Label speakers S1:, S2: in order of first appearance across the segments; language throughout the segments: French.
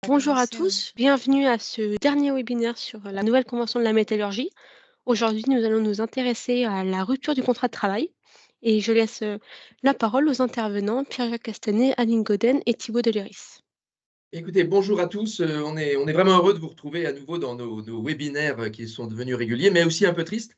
S1: Bonjour à tous, bienvenue à ce dernier webinaire sur la nouvelle convention de la métallurgie. Aujourd'hui, nous allons nous intéresser à la rupture du contrat de travail et je laisse la parole aux intervenants Pierre-Jacques Castanet, Aline Goden et Thibaut Deléris.
S2: Écoutez, bonjour à tous. On est vraiment heureux de vous retrouver à nouveau dans nos webinaires qui sont devenus réguliers, mais aussi un peu tristes,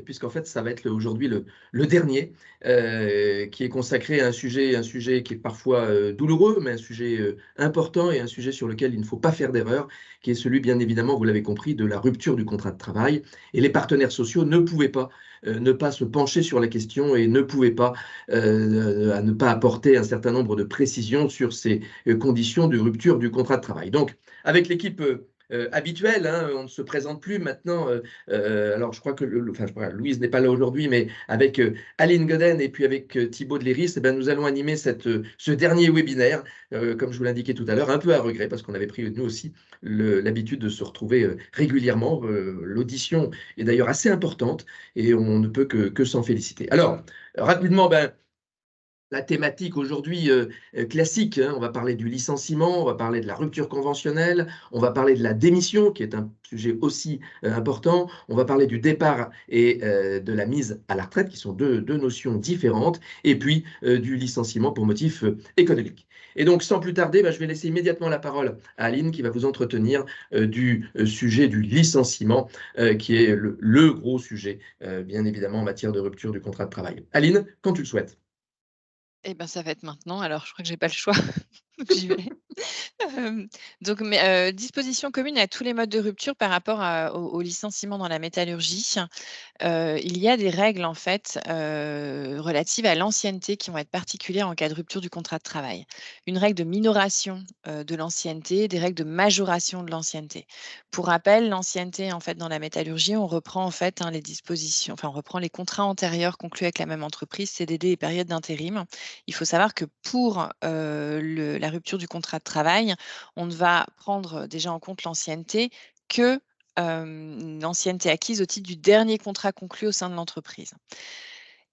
S2: puisqu'en fait, ça va être aujourd'hui le dernier, qui est consacré à un sujet qui est parfois douloureux, mais un sujet important et un sujet sur lequel il ne faut pas faire d'erreur, qui est celui, bien évidemment, vous l'avez compris, de la rupture du contrat de travail. Et les partenaires sociaux ne pouvaient pas ne pas se pencher sur la question et ne pouvaient pas à ne pas apporter un certain nombre de précisions sur ces conditions de rupture du contrat de travail. Donc, avec l'équipe habituelle, hein, on ne se présente plus maintenant. Alors, je crois que Louise n'est pas là aujourd'hui, mais avec Aline Goden et puis avec Thibaut Deléris, nous allons animer ce dernier webinaire, comme je vous l'indiquais tout à l'heure, un peu à regret, parce qu'on avait pris nous aussi l'habitude de se retrouver régulièrement. L'audition est d'ailleurs assez importante et on ne peut que s'en féliciter. Alors, rapidement, la thématique aujourd'hui classique, hein, on va parler du licenciement, on va parler de la rupture conventionnelle, on va parler de la démission, qui est un sujet aussi important, on va parler du départ et de la mise à la retraite, qui sont deux notions différentes, et puis du licenciement pour motif économique. Et donc, sans plus tarder, je vais laisser immédiatement la parole à Aline, qui va vous entretenir du sujet du licenciement, qui est le gros sujet, bien évidemment, en matière de rupture du contrat de travail. Aline, quand tu le souhaites.
S3: Eh ben, ça va être maintenant, alors je crois que j'ai pas le choix, donc j'y vais. Donc dispositions communes à tous les modes de rupture par rapport au licenciement dans la métallurgie. Il y a des règles en fait, relatives à l'ancienneté qui vont être particulières en cas de rupture du contrat de travail. Une règle de minoration, de l'ancienneté, des règles de majoration de l'ancienneté. Pour rappel, l'ancienneté en fait dans la métallurgie, on reprend en fait, hein, les dispositions on reprend les contrats antérieurs conclus avec la même entreprise, CDD et période d'intérim. Il faut savoir que pour, la rupture du contrat de travail, on ne va prendre déjà en compte l'ancienneté que l'ancienneté acquise au titre du dernier contrat conclu au sein de l'entreprise.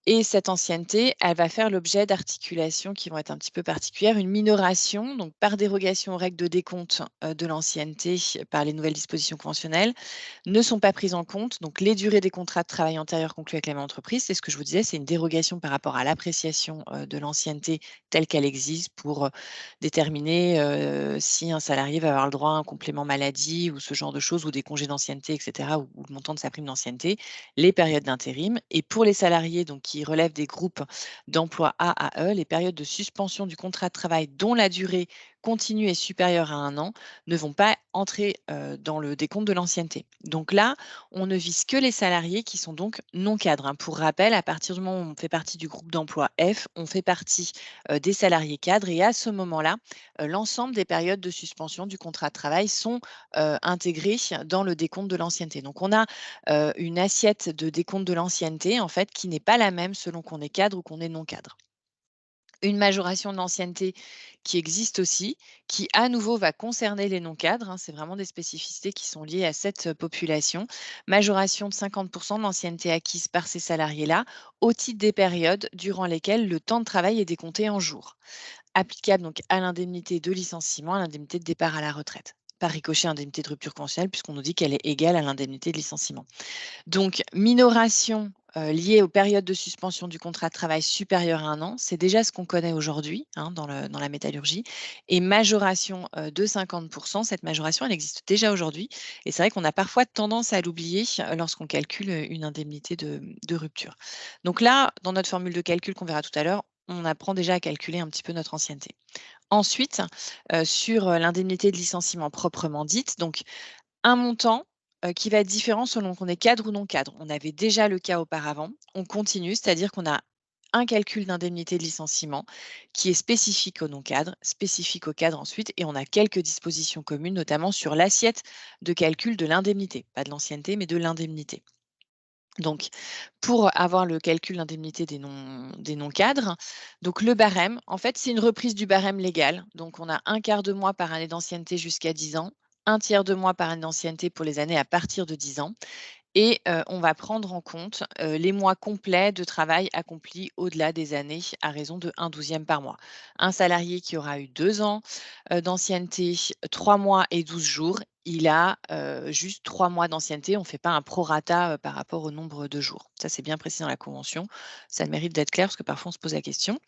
S3: Et cette ancienneté, elle va faire l'objet d'articulations qui vont être un petit peu particulières. Une minoration, donc par dérogation aux règles de décompte de l'ancienneté par les nouvelles dispositions conventionnelles, ne sont pas prises en compte. Donc les durées des contrats de travail antérieurs conclus avec la même entreprise, c'est ce que je vous disais, c'est une dérogation par rapport à l'appréciation de l'ancienneté telle qu'elle existe pour déterminer si un salarié va avoir le droit à un complément maladie ou ce genre de choses, ou des congés d'ancienneté, etc., ou le montant de sa prime d'ancienneté, les périodes d'intérim. Et pour les salariés donc, qui relèvent des groupes d'emploi A à E, les périodes de suspension du contrat de travail dont la durée continue est supérieure à 1 an ne vont pas entrer dans le décompte de l'ancienneté. Donc là, on ne vise que les salariés qui sont donc non cadres, hein. Pour rappel, à partir du moment où on fait partie du groupe d'emploi F, on fait partie des salariés cadres, et à ce moment-là, l'ensemble des périodes de suspension du contrat de travail sont intégrées dans le décompte de l'ancienneté. Donc on a une assiette de décompte de l'ancienneté en fait qui n'est pas la même selon qu'on est cadre ou qu'on est non cadre. Une majoration de l'ancienneté qui existe aussi, qui à nouveau va concerner les non-cadres, hein, c'est vraiment des spécificités qui sont liées à cette population. Majoration de 50% de l'ancienneté acquise par ces salariés-là au titre des périodes durant lesquelles le temps de travail est décompté en jours. Applicable donc à l'indemnité de licenciement, à l'indemnité de départ à la retraite. Par ricochet, indemnité de rupture conventionnelle, puisqu'on nous dit qu'elle est égale à l'indemnité de licenciement. Donc, minoration liée aux périodes de suspension du contrat de travail supérieure à 1 an, c'est déjà ce qu'on connaît aujourd'hui, hein, dans la métallurgie. Et majoration de 50%, cette majoration, elle existe déjà aujourd'hui. Et c'est vrai qu'on a parfois tendance à l'oublier lorsqu'on calcule une indemnité de rupture. Donc là, dans notre formule de calcul qu'on verra tout à l'heure, on apprend déjà à calculer un petit peu notre ancienneté. Ensuite, sur l'indemnité de licenciement proprement dite, donc un montant qui va être différent selon qu'on est cadre ou non cadre. On avait déjà le cas auparavant, on continue, c'est-à-dire qu'on a un calcul d'indemnité de licenciement qui est spécifique au non-cadre, spécifique au cadre ensuite, et on a quelques dispositions communes, notamment sur l'assiette de calcul de l'indemnité, pas de l'ancienneté, mais de l'indemnité. Donc, pour avoir le calcul d'indemnité des non-cadres, donc le barème, en fait, c'est une reprise du barème légal. Donc, on a un quart de mois par année d'ancienneté jusqu'à 10 ans, un tiers de mois par année d'ancienneté pour les années à partir de 10 ans. Et on va prendre en compte les mois complets de travail accomplis au-delà des années à raison de 1/12 par mois. Un salarié qui aura eu 2 ans d'ancienneté, 3 mois et 12 jours, il a juste 3 mois d'ancienneté. On ne fait pas un prorata par rapport au nombre de jours. Ça, c'est bien précis dans la convention. Ça mérite d'être clair parce que parfois on se pose la question.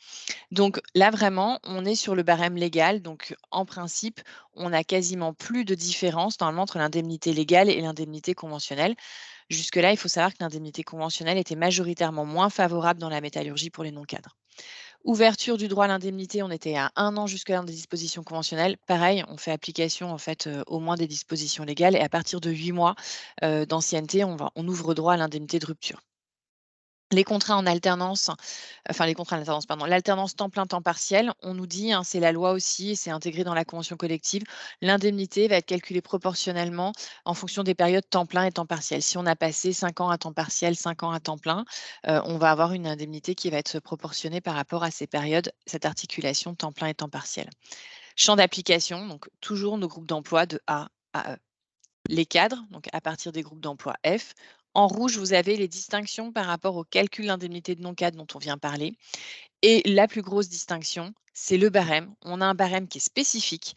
S3: Donc là, vraiment, on est sur le barème légal. Donc en principe, on n'a quasiment plus de différence normalement entre l'indemnité légale et l'indemnité conventionnelle. Jusque-là, il faut savoir que l'indemnité conventionnelle était majoritairement moins favorable dans la métallurgie pour les non-cadres. Ouverture du droit à l'indemnité, on était à 1 an jusque-là dans des dispositions conventionnelles. Pareil, on fait application en fait au moins des dispositions légales et à partir de 8 mois d'ancienneté, on ouvre droit à l'indemnité de rupture. Les contrats en alternance, enfin les contrats en alternance, pardon, l'alternance temps plein, temps partiel, on nous dit, hein, c'est la loi aussi et c'est intégré dans la convention collective, l'indemnité va être calculée proportionnellement en fonction des périodes temps plein et temps partiel. Si on a passé 5 ans à temps partiel, 5 ans à temps plein, on va avoir une indemnité qui va être proportionnée par rapport à ces périodes, cette articulation temps plein et temps partiel. Champ d'application, donc toujours nos groupes d'emploi de A à E. Les cadres, donc à partir des groupes d'emploi F. En rouge, vous avez les distinctions par rapport au calcul d'indemnité de non-cadre dont on vient parler. Et la plus grosse distinction, c'est le barème. On a un barème qui est spécifique.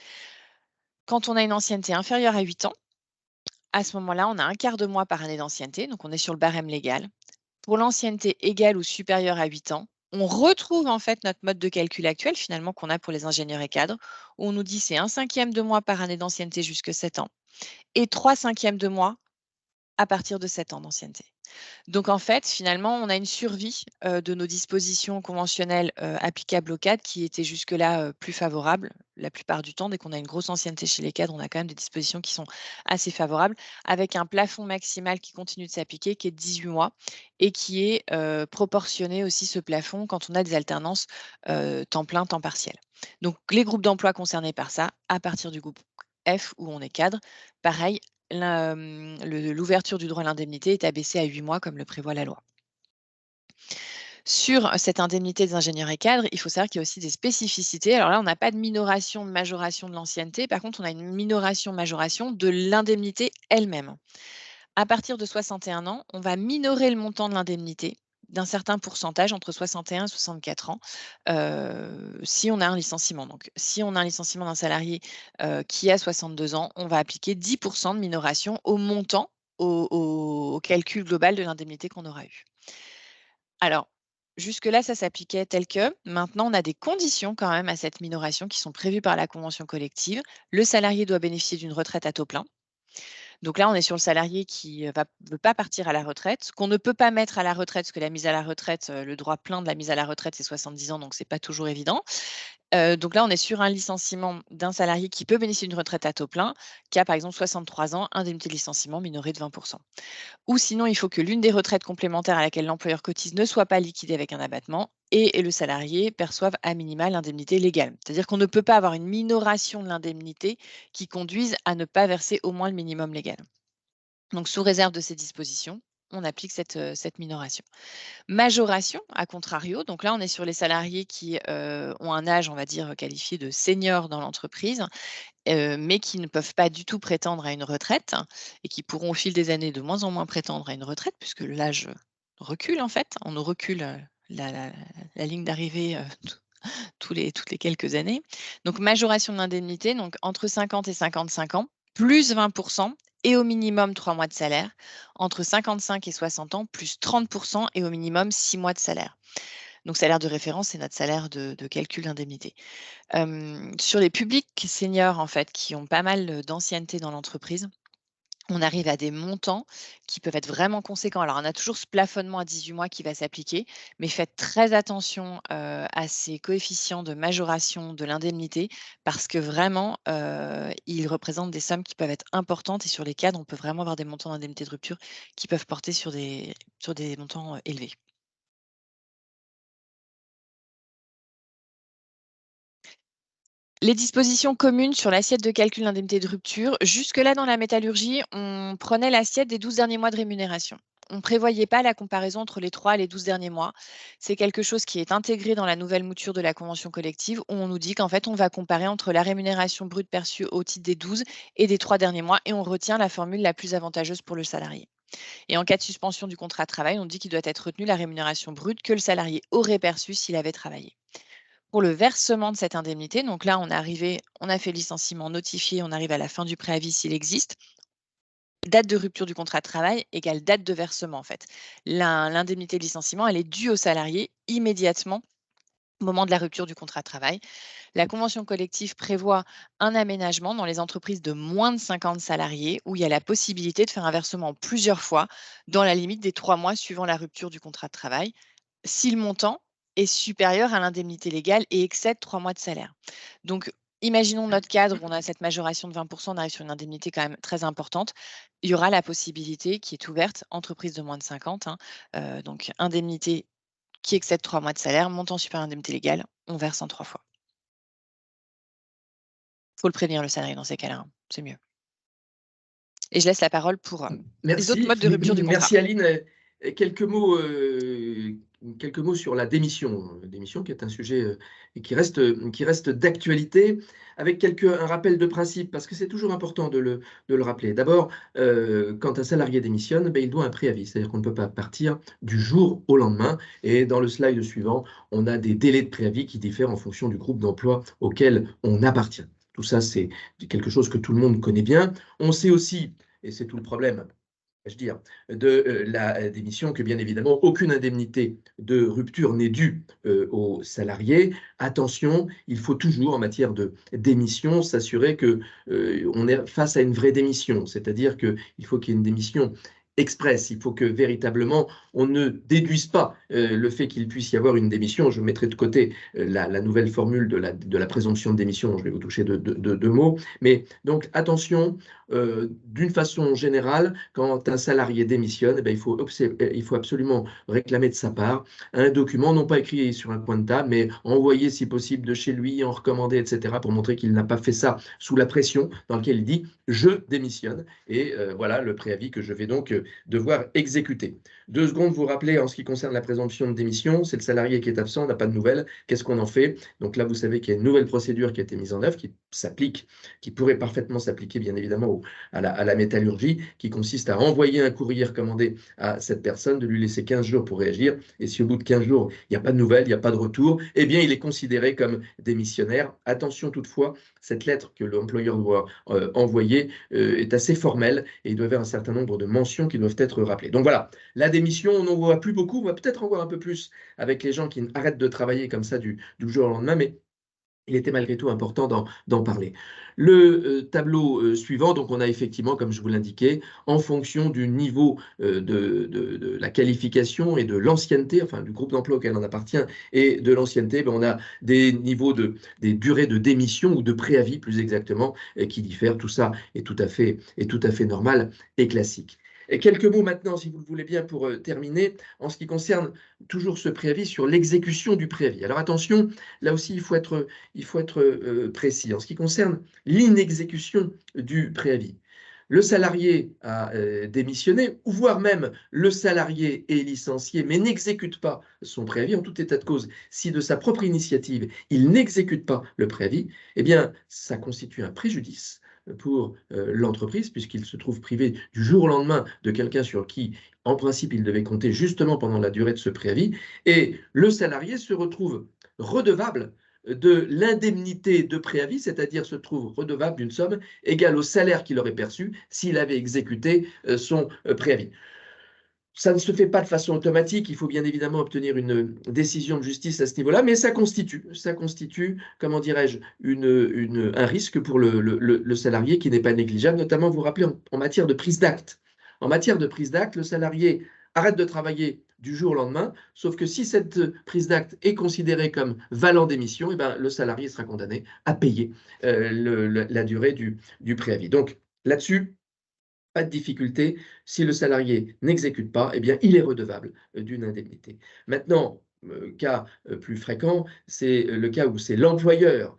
S3: Quand on a une ancienneté inférieure à 8 ans, à ce moment-là, on a un quart de mois par année d'ancienneté, donc on est sur le barème légal. Pour l'ancienneté égale ou supérieure à 8 ans, on retrouve en fait notre mode de calcul actuel finalement qu'on a pour les ingénieurs et cadres, où on nous dit c'est 1/5 de mois par année d'ancienneté jusque 7 ans et 3/5 de mois à partir de 7 ans d'ancienneté. Donc en fait, finalement, on a une survie de nos dispositions conventionnelles applicables aux cadres qui étaient jusque-là plus favorables. La plupart du temps, dès qu'on a une grosse ancienneté chez les cadres, on a quand même des dispositions qui sont assez favorables, avec un plafond maximal qui continue de s'appliquer, qui est de 18 mois, et qui est proportionné aussi ce plafond quand on a des alternances temps plein, temps partiel. Donc les groupes d'emploi concernés par ça, à partir du groupe F où on est cadre, pareil, l'ouverture du droit à l'indemnité est abaissée à 8 mois comme le prévoit la loi. Sur cette indemnité des ingénieurs et cadres, il faut savoir qu'il y a aussi des spécificités. Alors là, on n'a pas de minoration, de majoration de l'ancienneté. Par contre, on a une minoration, majoration de l'indemnité elle-même. À partir de 61 ans, on va minorer le montant de l'indemnité d'un certain pourcentage entre 61 et 64 ans si on a un licenciement. Donc, si on a un licenciement d'un salarié qui a 62 ans, on va appliquer 10% de minoration au montant, au calcul global de l'indemnité qu'on aura eu. Alors, jusque-là, ça s'appliquait tel que. Maintenant, on a des conditions quand même à cette minoration qui sont prévues par la convention collective. Le salarié doit bénéficier d'une retraite à taux plein. Donc là, on est sur le salarié qui ne veut pas partir à la retraite, qu'on ne peut pas mettre à la retraite, parce que la mise à la retraite, le droit plein de la mise à la retraite, c'est 70 ans, donc ce n'est pas toujours évident. Donc là, on est sur un licenciement d'un salarié qui peut bénéficier d'une retraite à taux plein, qui a par exemple 63 ans, indemnité de licenciement minorée de 20%. Ou sinon, il faut que l'une des retraites complémentaires à laquelle l'employeur cotise ne soit pas liquidée avec un abattement et le salarié perçoive à minima l'indemnité légale. C'est-à-dire qu'on ne peut pas avoir une minoration de l'indemnité qui conduise à ne pas verser au moins le minimum légal. Donc, sous réserve de ces dispositions, on applique cette minoration. Majoration, à contrario, donc là, on est sur les salariés qui ont un âge, on va dire, qualifié de senior dans l'entreprise, mais qui ne peuvent pas du tout prétendre à une retraite et qui pourront au fil des années de moins en moins prétendre à une retraite puisque l'âge recule en fait. On nous recule la ligne d'arrivée toutes les quelques années. Donc majoration de l'indemnité, donc entre 50 et 55 ans, plus 20% et au minimum 3 mois de salaire. Entre 55 et 60 ans, plus 30% et au minimum 6 mois de salaire. Donc salaire de référence, c'est notre salaire de calcul d'indemnité. Sur les publics seniors, en fait, qui ont pas mal d'ancienneté dans l'entreprise, on arrive à des montants qui peuvent être vraiment conséquents. Alors, on a toujours ce plafonnement à 18 mois qui va s'appliquer, mais faites très attention à ces coefficients de majoration de l'indemnité parce que vraiment, ils représentent des sommes qui peuvent être importantes et sur les cadres, on peut vraiment avoir des montants d'indemnité de rupture qui peuvent porter sur des montants élevés. Les dispositions communes sur l'assiette de calcul d'indemnité de rupture, jusque-là dans la métallurgie, on prenait l'assiette des 12 derniers mois de rémunération. On ne prévoyait pas la comparaison entre les 3 et les 12 derniers mois. C'est quelque chose qui est intégré dans la nouvelle mouture de la convention collective où on nous dit qu'en fait, on va comparer entre la rémunération brute perçue au titre des 12 et des 3 derniers mois et on retient la formule la plus avantageuse pour le salarié. Et en cas de suspension du contrat de travail, on dit qu'il doit être retenu la rémunération brute que le salarié aurait perçue s'il avait travaillé. Pour le versement de cette indemnité, donc là, on a fait licenciement notifié, on arrive à la fin du préavis s'il existe. Date de rupture du contrat de travail égale date de versement, en fait. L'indemnité de licenciement, elle est due au salarié immédiatement au moment de la rupture du contrat de travail. La convention collective prévoit un aménagement dans les entreprises de moins de 50 salariés où il y a la possibilité de faire un versement plusieurs fois dans la limite des 3 mois suivant la rupture du contrat de travail, si le montant est supérieur à l'indemnité légale et excède 3 mois de salaire. Donc, imaginons notre cadre où on a cette majoration de 20%, on arrive sur une indemnité quand même très importante. Il y aura la possibilité qui est ouverte, entreprise de moins de 50, donc indemnité qui excède 3 mois de salaire, montant supérieur à l'indemnité légale, on verse en 3 fois. Il faut le prévenir, le salarié, dans ces cas-là, hein, c'est mieux. Et je laisse la parole pour les autres modes de rupture du contrat.
S2: Merci Aline. Quelques mots sur la démission. Démission qui est un sujet qui reste d'actualité, avec un rappel de principe, parce que c'est toujours important de le rappeler. D'abord, quand un salarié démissionne, il doit un préavis, c'est-à-dire qu'on ne peut pas partir du jour au lendemain. Et dans le slide suivant, on a des délais de préavis qui diffèrent en fonction du groupe d'emploi auquel on appartient. Tout ça, c'est quelque chose que tout le monde connaît bien. On sait aussi, et c'est tout le problème, de la démission, que bien évidemment, aucune indemnité de rupture n'est due aux salariés. Attention, il faut toujours, en matière de démission, s'assurer qu'on est face à une vraie démission, c'est-à-dire qu'il faut qu'il y ait une démission express. Il faut que véritablement on ne déduise pas le fait qu'il puisse y avoir une démission. Je mettrai de côté la nouvelle formule de la présomption de démission. Je vais vous toucher deux mots. Mais donc attention, d'une façon générale, quand un salarié démissionne, il faut absolument réclamer de sa part un document, non pas écrit sur un coin de table, mais envoyé si possible de chez lui, en recommandé, etc., pour montrer qu'il n'a pas fait ça sous la pression, dans lequel il dit « je démissionne ». Et voilà le préavis que je vais donc devoir exécuter. 2 secondes, vous rappelez, en ce qui concerne la présomption de démission, c'est le salarié qui est absent, on n'a pas de nouvelles, qu'est-ce qu'on en fait? Donc là, vous savez qu'il y a une nouvelle procédure qui a été mise en œuvre, qui pourrait parfaitement s'appliquer, bien évidemment, à la métallurgie, qui consiste à envoyer un courrier recommandé à cette personne, de lui laisser 15 jours pour réagir, et si au bout de 15 jours, il n'y a pas de nouvelles, il n'y a pas de retour, eh bien, il est considéré comme démissionnaire. Attention toutefois, cette lettre que l'employeur doit envoyer est assez formelle, et il doit y avoir un certain nombre de mentions qui doivent être rappelées. Donc voilà, la démission, on n'en voit plus beaucoup, on va peut-être en voir un peu plus avec les gens qui arrêtent de travailler comme ça du jour au lendemain, mais il était malgré tout important d'en parler. Le tableau suivant, donc on a effectivement, comme je vous l'indiquais, en fonction du niveau de la qualification et de l'ancienneté, enfin du groupe d'emploi auquel on appartient et de l'ancienneté, on a des niveaux des durées de démission ou de préavis plus exactement qui diffèrent. Tout ça est tout à fait normal et classique. Et quelques mots maintenant, si vous le voulez bien, pour terminer, en ce qui concerne toujours ce préavis, sur l'exécution du préavis. Alors attention, là aussi, il faut être précis. En ce qui concerne l'inexécution du préavis, le salarié a démissionné, ou voire même le salarié est licencié, mais n'exécute pas son préavis, en tout état de cause. Si de sa propre initiative, il n'exécute pas le préavis, eh bien, ça constitue un préjudice pour l'entreprise, puisqu'il se trouve privé du jour au lendemain de quelqu'un sur qui, en principe, il devait compter justement pendant la durée de ce préavis, et le salarié se retrouve redevable de l'indemnité de préavis, c'est-à-dire se trouve redevable d'une somme égale au salaire qu'il aurait perçu s'il avait exécuté son préavis. Ça ne se fait pas de façon automatique, il faut bien évidemment obtenir une décision de justice à ce niveau-là, mais ça constitue, comment dirais-je, un risque pour le salarié qui n'est pas négligeable, notamment, vous vous rappelez, en matière de prise d'acte. En matière de prise d'acte, le salarié arrête de travailler du jour au lendemain, sauf que si cette prise d'acte est considérée comme valant démission, eh ben, le salarié sera condamné à payer la durée du préavis. Donc là-dessus, pas de difficulté, si le salarié n'exécute pas, eh bien, il est redevable d'une indemnité. Maintenant, cas plus fréquent, c'est le cas où c'est l'employeur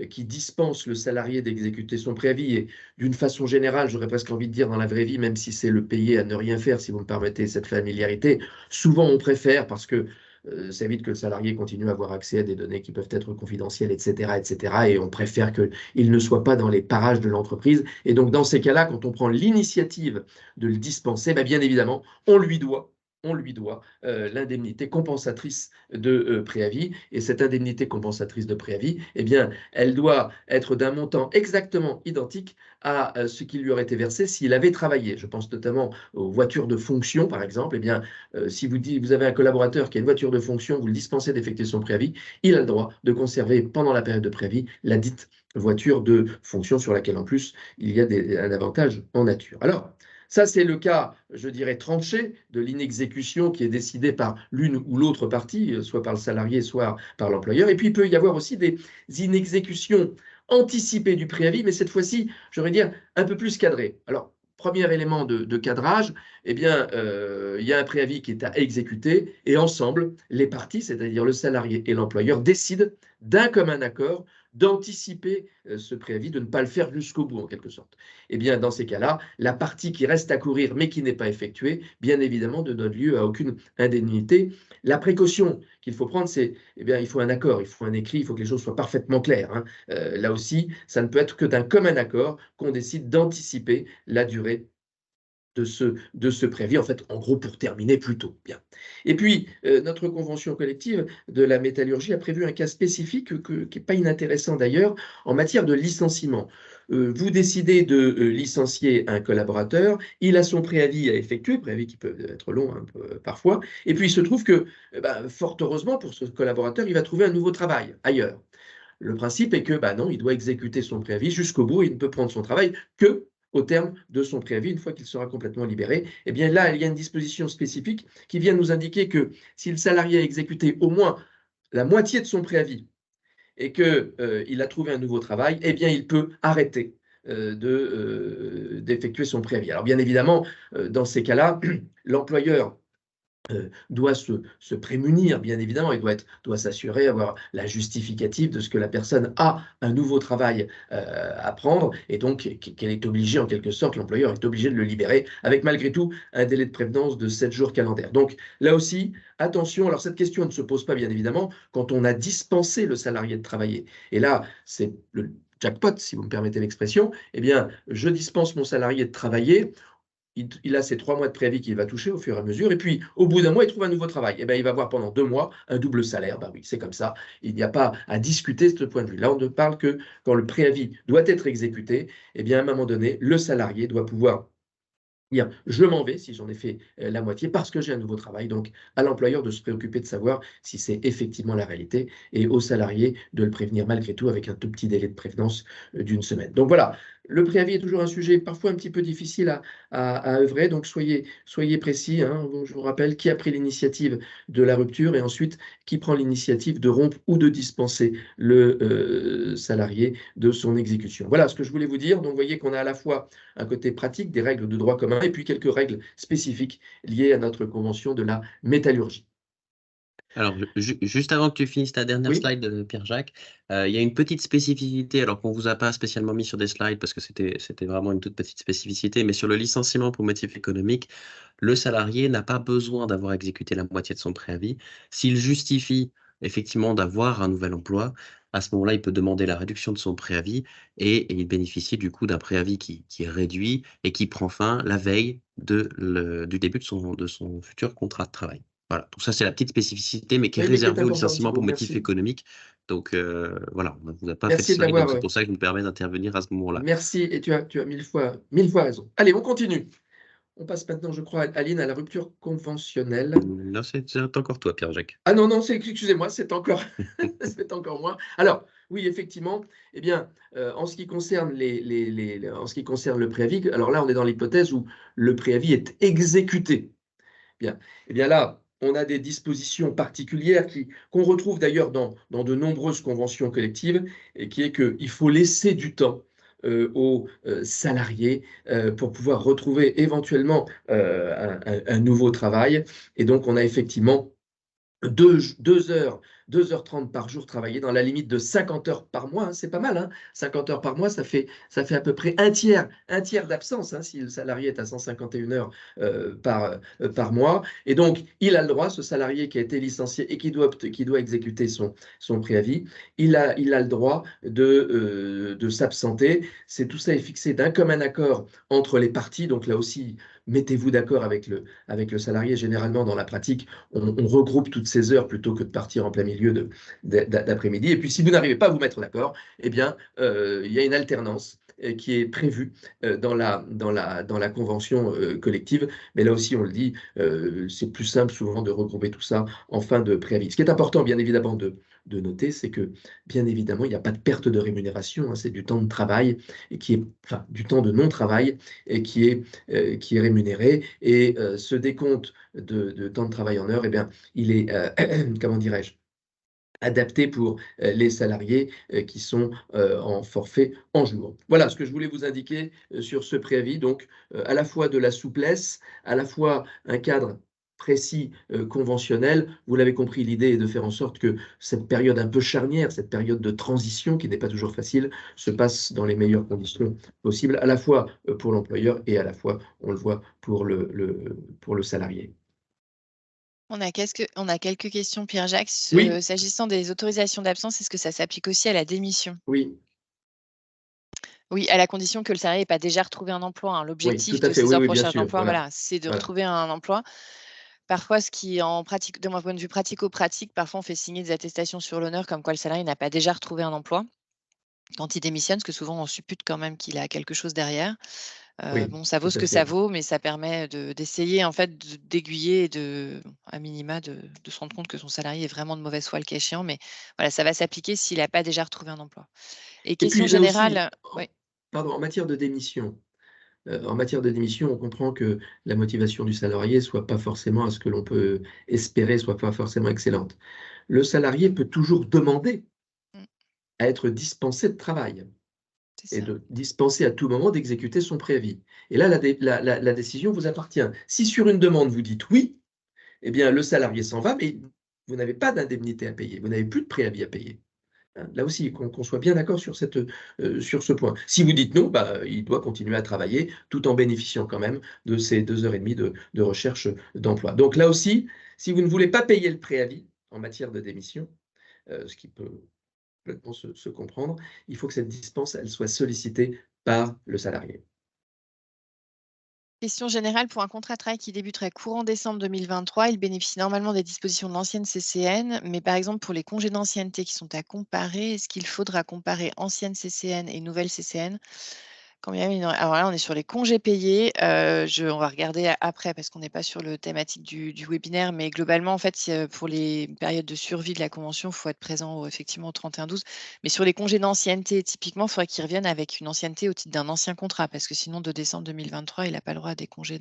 S2: qui dispense le salarié d'exécuter son préavis. Et d'une façon générale, j'aurais presque envie de dire dans la vraie vie, même si c'est le payer à ne rien faire, si vous me permettez cette familiarité, souvent on préfère, parce que ça évite que le salarié continue à avoir accès à des données qui peuvent être confidentielles, etc., etc. Et on préfère qu'il ne soit pas dans les parages de l'entreprise. Et donc, dans ces cas-là, quand on prend l'initiative de le dispenser, ben, bien évidemment, on lui doit l'indemnité compensatrice de préavis. Et cette indemnité compensatrice de préavis, eh bien, elle doit être d'un montant exactement identique à ce qui lui aurait été versé s'il avait travaillé. Je pense notamment aux voitures de fonction, par exemple. Eh bien, si vous avez un collaborateur qui a une voiture de fonction, vous le dispensez d'effectuer son préavis, il a le droit de conserver pendant la période de préavis la dite voiture de fonction sur laquelle, en plus, il y a un avantage en nature. Alors, ça, c'est le cas, je dirais, tranché de l'inexécution qui est décidée par l'une ou l'autre partie, soit par le salarié, soit par l'employeur. Et puis, il peut y avoir aussi des inexécutions anticipées du préavis, mais cette fois-ci, j'aurais dire, un peu plus cadrées. Alors, premier élément de cadrage, eh bien, il y a un préavis qui est à exécuter et ensemble, les parties, c'est-à-dire le salarié et l'employeur, décident d'un commun accord d'anticiper ce préavis, de ne pas le faire jusqu'au bout en quelque sorte. Eh bien, dans ces cas-là, la partie qui reste à courir mais qui n'est pas effectuée, bien évidemment, ne donne lieu à aucune indemnité. La précaution qu'il faut prendre, c'est, eh bien, il faut un accord, il faut un écrit, il faut que les choses soient parfaitement claires, hein. Là aussi, ça ne peut être que d'un commun accord qu'on décide d'anticiper la durée de ce préavis, en fait, en gros, pour terminer plus tôt. Bien. Et puis, notre convention collective de la métallurgie a prévu un cas spécifique qui n'est pas inintéressant d'ailleurs, en matière de licenciement. Vous décidez de licencier un collaborateur, il a son préavis à effectuer, préavis qui peut être long un peu, parfois, et puis il se trouve que, fort heureusement pour ce collaborateur, il va trouver un nouveau travail ailleurs. Le principe est que, non, il doit exécuter son préavis jusqu'au bout, il ne peut prendre son travail que au terme de son préavis, une fois qu'il sera complètement libéré. Eh bien là, il y a une disposition spécifique qui vient nous indiquer que si le salarié a exécuté au moins la moitié de son préavis et qu'il a trouvé un nouveau travail, eh bien il peut arrêter d'effectuer son préavis. Alors bien évidemment, dans ces cas-là, l'employeur doit se prémunir, bien évidemment, il doit s'assurer, avoir la justificative de ce que la personne a un nouveau travail à prendre, et donc qu'elle est obligée, en quelque sorte, l'employeur est obligé de le libérer, avec malgré tout un délai de prévenance de 7 jours calendaires. Donc là aussi, attention, alors cette question ne se pose pas, bien évidemment, quand on a dispensé le salarié de travailler. Et là, c'est le jackpot, si vous me permettez l'expression, eh bien, je dispense mon salarié de travailler, il a ses 3 mois de préavis qu'il va toucher au fur et à mesure, et puis au bout d'un mois, il trouve un nouveau travail. Et bien, il va avoir pendant 2 mois un double salaire. Ben oui, c'est comme ça. Il n'y a pas à discuter de ce point de vue. Là, on ne parle que quand le préavis doit être exécuté, et bien, à un moment donné, le salarié doit pouvoir dire je m'en vais si j'en ai fait la moitié parce que j'ai un nouveau travail. Donc, à l'employeur de se préoccuper de savoir si c'est effectivement la réalité et au salarié de le prévenir malgré tout avec un tout petit délai de prévenance d'une semaine. Donc voilà, le préavis est toujours un sujet parfois un petit peu difficile à œuvrer, donc soyez précis, hein. Je vous rappelle qui a pris l'initiative de la rupture et ensuite qui prend l'initiative de rompre ou de dispenser le salarié de son exécution. Voilà ce que je voulais vous dire. Donc, vous voyez qu'on a à la fois un côté pratique, des règles de droit commun, et puis quelques règles spécifiques liées à notre convention de la métallurgie.
S4: Alors, juste avant que tu finisses ta dernière
S2: Oui.
S4: slide, Pierre-Jacques, il y a une petite spécificité, alors qu'on ne vous a pas spécialement mis sur des slides parce que c'était vraiment une toute petite spécificité, mais sur le licenciement pour motif économique, le salarié n'a pas besoin d'avoir exécuté la moitié de son préavis. S'il justifie effectivement d'avoir un nouvel emploi, à ce moment-là, il peut demander la réduction de son préavis et il bénéficie du coup d'un préavis qui est réduit et qui prend fin la veille du début de son futur contrat de travail. Voilà, donc ça c'est la petite spécificité, mais qui est réservée au licenciement pour motif économique. Donc voilà, on ne vous a pas fait de slide, donc c'est pour ça que je me permets d'intervenir à ce moment-là.
S2: Merci, et tu as 1000 fois raison. Allez, on continue. On passe maintenant, je crois, Aline, à la rupture conventionnelle.
S4: Non, c'est encore toi, Pierre-Jacques.
S2: Ah non, excusez-moi, c'est encore, c'est encore moi. Alors, oui, effectivement, eh bien, en ce qui concerne en ce qui concerne le préavis, alors là, on est dans l'hypothèse où le préavis est exécuté. Bien, eh bien là, on a des dispositions particulières qu'on retrouve d'ailleurs dans de nombreuses conventions collectives, et qui est qu'il faut laisser du temps aux salariés pour pouvoir retrouver éventuellement un nouveau travail. Et donc, on a effectivement 2 heures 2h30 par jour travaillées dans la limite de 50 heures par mois, hein, c'est pas mal, hein, 50 heures par mois, ça fait à peu près un tiers d'absence, hein, si le salarié est à 151 heures par mois. Et donc, il a le droit, ce salarié qui a été licencié et qui doit exécuter son préavis, il a le droit de s'absenter. Tout ça est fixé d'un commun accord entre les parties. Donc là aussi, mettez-vous d'accord avec le salarié. Généralement, dans la pratique, on regroupe toutes ces heures plutôt que de partir en plein milieu d'après-midi. Et puis, si vous n'arrivez pas à vous mettre d'accord, eh bien, il y a une alternance qui est prévue dans la convention collective. Mais là aussi, on le dit, c'est plus simple souvent de regrouper tout ça en fin de préavis. Ce qui est important, bien évidemment, de noter, c'est que, bien évidemment, il n'y a pas de perte de rémunération, hein, c'est du temps de travail, et enfin, du temps de non-travail, et qui est rémunéré. Et ce décompte de temps de travail en heure, eh bien, il est, comment dirais-je, adapté pour les salariés qui sont en forfait en jour. Voilà ce que je voulais vous indiquer sur ce préavis. Donc, à la fois de la souplesse, à la fois un cadre précis, conventionnel. Vous l'avez compris, l'idée est de faire en sorte que cette période un peu charnière, cette période de transition qui n'est pas toujours facile, se passe dans les meilleures conditions possibles, à la fois pour l'employeur et à la fois, on le voit, pour le salarié.
S3: On a quelques questions, Pierre-Jacques.
S2: Oui,
S3: S'agissant des autorisations d'absence, est-ce que ça s'applique aussi à la démission?
S2: oui,
S3: Oui, à la condition que le salarié n'ait pas déjà retrouvé un emploi, hein.
S2: oui,
S3: L'objectif
S2: tout à
S3: de
S2: fait.
S3: ces
S2: Oui,
S3: offres
S2: oui,
S3: de
S2: bien
S3: recherche
S2: sûr.
S3: d'emploi,
S2: Voilà,
S3: voilà, c'est de
S2: voilà.
S3: retrouver un emploi. Parfois, ce qui en pratique, de mon point de vue pratico-pratique, parfois on fait signer des attestations sur l'honneur comme quoi le salarié n'a pas déjà retrouvé un emploi quand il démissionne, parce que souvent on suppute quand même qu'il a quelque chose derrière.
S2: Oui,
S3: Bon, ça vaut
S2: tout
S3: ce
S2: à
S3: que ça
S2: fait.
S3: vaut, mais ça permet d'essayer en fait d'aiguiller et à minima de se rendre compte que son salarié est vraiment de mauvaise foi le cas échéant. Mais voilà, ça va s'appliquer s'il n'a pas déjà retrouvé un emploi. Et
S2: Et
S3: question
S2: puis là aussi,
S3: générale, oui.
S2: pardon, en matière de démission, on comprend que la motivation du salarié soit pas forcément à ce que l'on peut espérer, soit pas forcément excellente. Le salarié peut toujours demander
S3: Mmh,
S2: à être dispensé de travail
S3: c'est
S2: et
S3: ça.
S2: de dispenser à tout moment d'exécuter son préavis. Et là, la décision vous appartient. Si sur une demande vous dites oui, eh bien le salarié s'en va, mais vous n'avez pas d'indemnité à payer, vous n'avez plus de préavis à payer. Hein, là aussi, qu'on soit bien d'accord sur sur ce point. Si vous dites non, bah, il doit continuer à travailler tout en bénéficiant quand même de ces 2h30 de recherche d'emploi. Donc là aussi, si vous ne voulez pas payer le préavis en matière de démission, ce qui peut complètement se comprendre, il faut que cette dispense, elle soit sollicitée par le salarié.
S3: Question générale, pour un contrat de travail qui débuterait courant décembre 2023, il bénéficie normalement des dispositions de l'ancienne CCN, mais par exemple pour les congés d'ancienneté qui sont à comparer, est-ce qu'il faudra comparer ancienne CCN et nouvelle CCN? Quand bien même alors là, on est sur les congés payés. On va regarder après parce qu'on n'est pas sur le thématique du webinaire, mais globalement, en fait, pour les périodes de survie de la convention, il faut être présent effectivement au 31-12. Mais sur les congés d'ancienneté, typiquement, il faudrait qu'ils reviennent avec une ancienneté au titre d'un ancien contrat, parce que sinon, de décembre 2023, il n'a pas le droit à des congés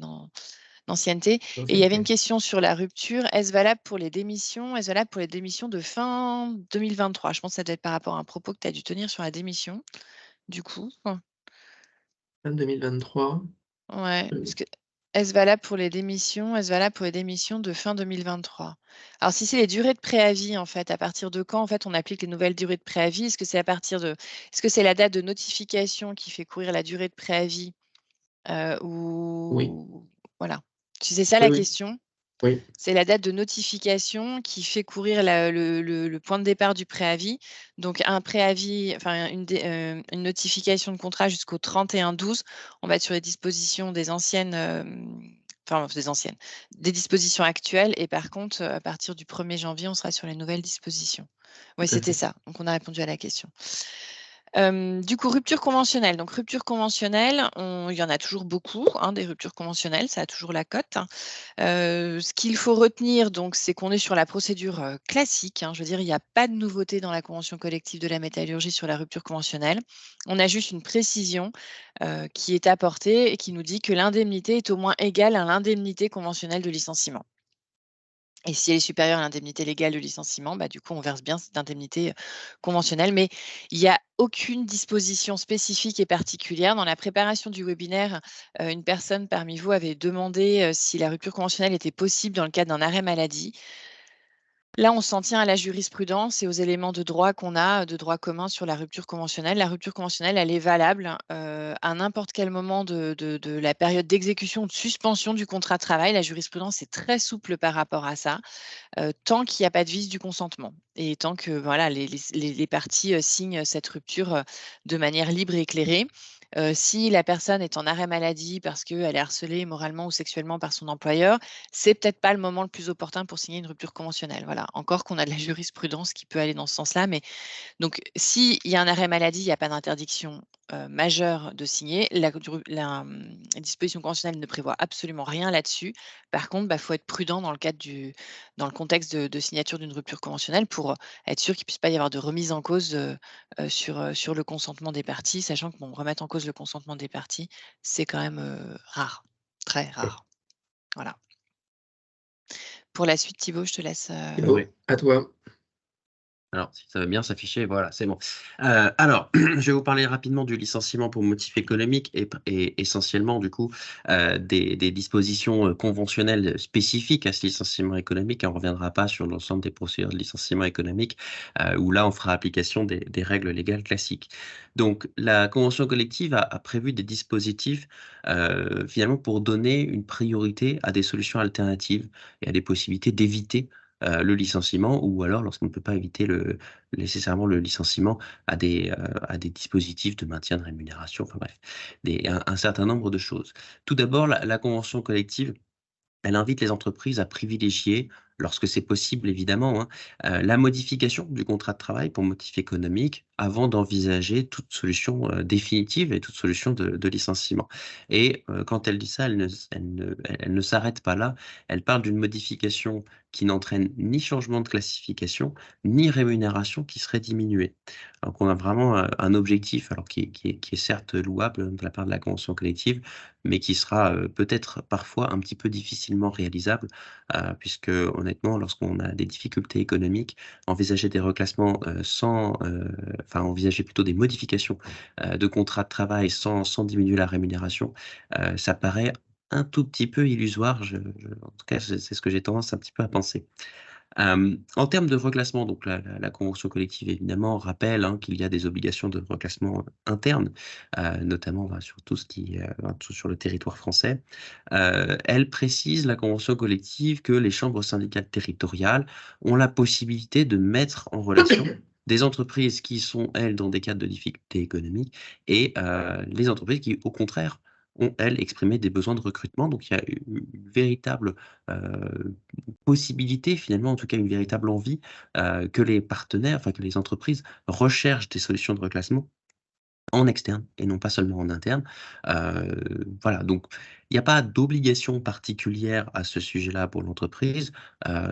S3: d'ancienneté. Et il y avait une question sur la rupture. Est-ce valable pour les démissions? Est-ce valable pour les démissions de fin 2023? Je pense que ça doit être par rapport à un propos que tu as dû tenir sur la démission, du coup.
S2: Fin 2023,
S3: Ouais, parce que est-ce valable pour les démissions? Est-ce valable pour les démissions de fin 2023? Alors, si c'est les durées de préavis, en fait, à partir de quand, en fait, on applique les nouvelles durées de préavis? Est-ce que c'est la date de notification qui fait courir la durée de préavis,
S2: oui,
S3: ou voilà. Si c'est ça
S2: oui,
S3: la
S2: oui,
S3: question,
S2: oui,
S3: c'est la date de notification qui fait courir le point de départ du préavis. Donc un préavis, enfin une notification de contrat jusqu'au 31-12. On va être sur les dispositions des anciennes, des dispositions actuelles. Et par contre, à partir du 1er janvier, on sera sur les nouvelles dispositions. Oui,
S2: tout à
S3: c'était
S2: fait.
S3: ça. Donc on a répondu à la question. Du coup, rupture conventionnelle. Donc, rupture conventionnelle, il y en a toujours beaucoup, hein, des ruptures conventionnelles, ça a toujours la cote. Ce qu'il faut retenir, donc, c'est qu'on est sur la procédure classique, hein. Je veux dire, il n'y a pas de nouveauté dans la convention collective de la métallurgie sur la rupture conventionnelle. On a juste une précision qui est apportée et qui nous dit que l'indemnité est au moins égale à l'indemnité conventionnelle de licenciement. Et si elle est supérieure à l'indemnité légale de licenciement, bah, du coup, on verse bien cette indemnité conventionnelle. Mais il n'y a aucune disposition spécifique et particulière. Dans la préparation du webinaire, une personne parmi vous avait demandé si la rupture conventionnelle était possible dans le cadre d'un arrêt maladie. Là, on s'en tient à la jurisprudence et aux éléments de droit qu'on a, de droit commun sur la rupture conventionnelle. La rupture conventionnelle, elle est valable à n'importe quel moment de la période d'exécution ou de suspension du contrat de travail. La jurisprudence est très souple par rapport à ça, tant qu'il n'y a pas de vice du consentement et tant que voilà, les parties signent cette rupture de manière libre et éclairée. Si la personne est en arrêt maladie parce qu'elle est harcelée moralement ou sexuellement par son employeur, c'est peut-être pas le moment le plus opportun pour signer une rupture conventionnelle. Voilà, encore qu'on a de la jurisprudence qui peut aller dans ce sens-là, mais donc s'il y a un arrêt maladie, il n'y a pas d'interdiction majeure de signer. La disposition conventionnelle ne prévoit absolument rien là-dessus. Par contre, faut être prudent dans le contexte de signature d'une rupture conventionnelle pour être sûr qu'il ne puisse pas y avoir de remise en cause sur le consentement des parties, sachant que remettre en cause le consentement des parties, c'est quand même rare, très rare. Voilà. Pour la suite, Thibaut, je te laisse.
S2: Thibaut,
S4: Oui.
S2: à toi.
S4: Alors, si ça veut bien s'afficher, voilà, c'est bon. Alors, je vais vous parler rapidement du licenciement pour motif économique et essentiellement, du coup, des dispositions conventionnelles spécifiques à ce licenciement économique. On ne reviendra pas sur l'ensemble des procédures de licenciement économique, où là, on fera application des règles légales classiques. Donc, la convention collective a prévu des dispositifs, finalement, pour donner une priorité à des solutions alternatives et à des possibilités d'éviter le licenciement, ou alors lorsqu'on ne peut pas éviter nécessairement le licenciement à des dispositifs de maintien de rémunération, enfin bref, un certain nombre de choses. Tout d'abord, la convention collective, elle invite les entreprises à privilégier, lorsque c'est possible évidemment, la modification du contrat de travail pour motif économique avant d'envisager toute solution définitive et toute solution de licenciement. Et quand elle dit ça, elle ne s'arrête pas là. Elle parle d'une modification qui n'entraîne ni changement de classification, ni rémunération qui serait diminuée. Donc on a vraiment un objectif, alors qui est certes louable de la part de la convention collective, mais qui sera peut-être parfois un petit peu difficilement réalisable, puisque honnêtement, lorsqu'on a des difficultés économiques, envisager des reclassements enfin envisager plutôt des modifications de contrats de travail sans diminuer la rémunération, ça paraît un tout petit peu illusoire. En tout cas, c'est ce que j'ai tendance un petit peu à penser. En termes de reclassement, donc la convention collective évidemment rappelle qu'il y a des obligations de reclassement interne, notamment sur tout ce qui est sur le territoire français. Elle précise, la convention collective, que les chambres syndicales territoriales ont la possibilité de mettre en relation des entreprises qui sont, elles, dans des cas de difficultés économiques et les entreprises qui, au contraire, ont, elles, exprimé des besoins de recrutement. Donc il y a une véritable possibilité, finalement, en tout cas une véritable envie que les partenaires, enfin que les entreprises recherchent des solutions de reclassement en externe et non pas seulement en interne. Voilà, donc il n'y a pas d'obligation particulière à ce sujet-là pour l'entreprise.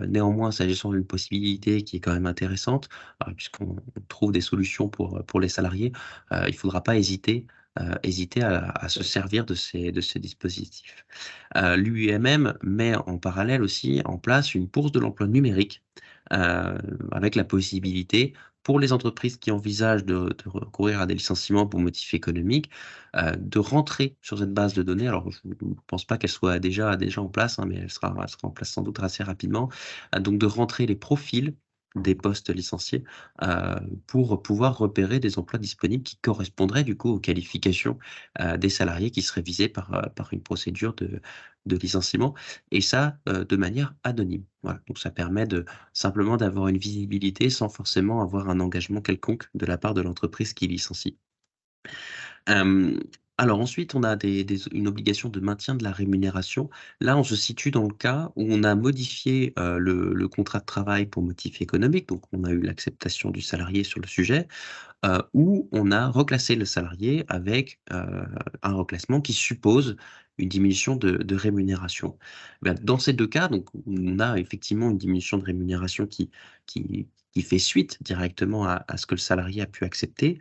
S4: Néanmoins, s'agissant d'une possibilité qui est quand même intéressante, puisqu'on trouve des solutions pour les salariés, il ne faudra pas hésiter à se servir de ces dispositifs. L'UIMM met en parallèle aussi en place une bourse de l'emploi numérique, avec la possibilité pour les entreprises qui envisagent de recourir à des licenciements pour motif économique, de rentrer sur cette base de données. Alors, je ne pense pas qu'elle soit déjà en place, mais elle sera en place sans doute assez rapidement. Donc, de rentrer les profils des postes licenciés pour pouvoir repérer des emplois disponibles qui correspondraient du coup aux qualifications des salariés qui seraient visés par une procédure de licenciement, et ça de manière anonyme. Voilà. Donc ça permet simplement d'avoir une visibilité sans forcément avoir un engagement quelconque de la part de l'entreprise qui licencie. Alors ensuite, on a une obligation de maintien de la rémunération. Là, on se situe dans le cas où on a modifié le contrat de travail pour motif économique, donc on a eu l'acceptation du salarié sur le sujet, où on a reclassé le salarié avec un reclassement qui suppose une diminution de rémunération. Dans ces deux cas, donc, on a effectivement une diminution de rémunération qui fait suite directement à ce que le salarié a pu accepter.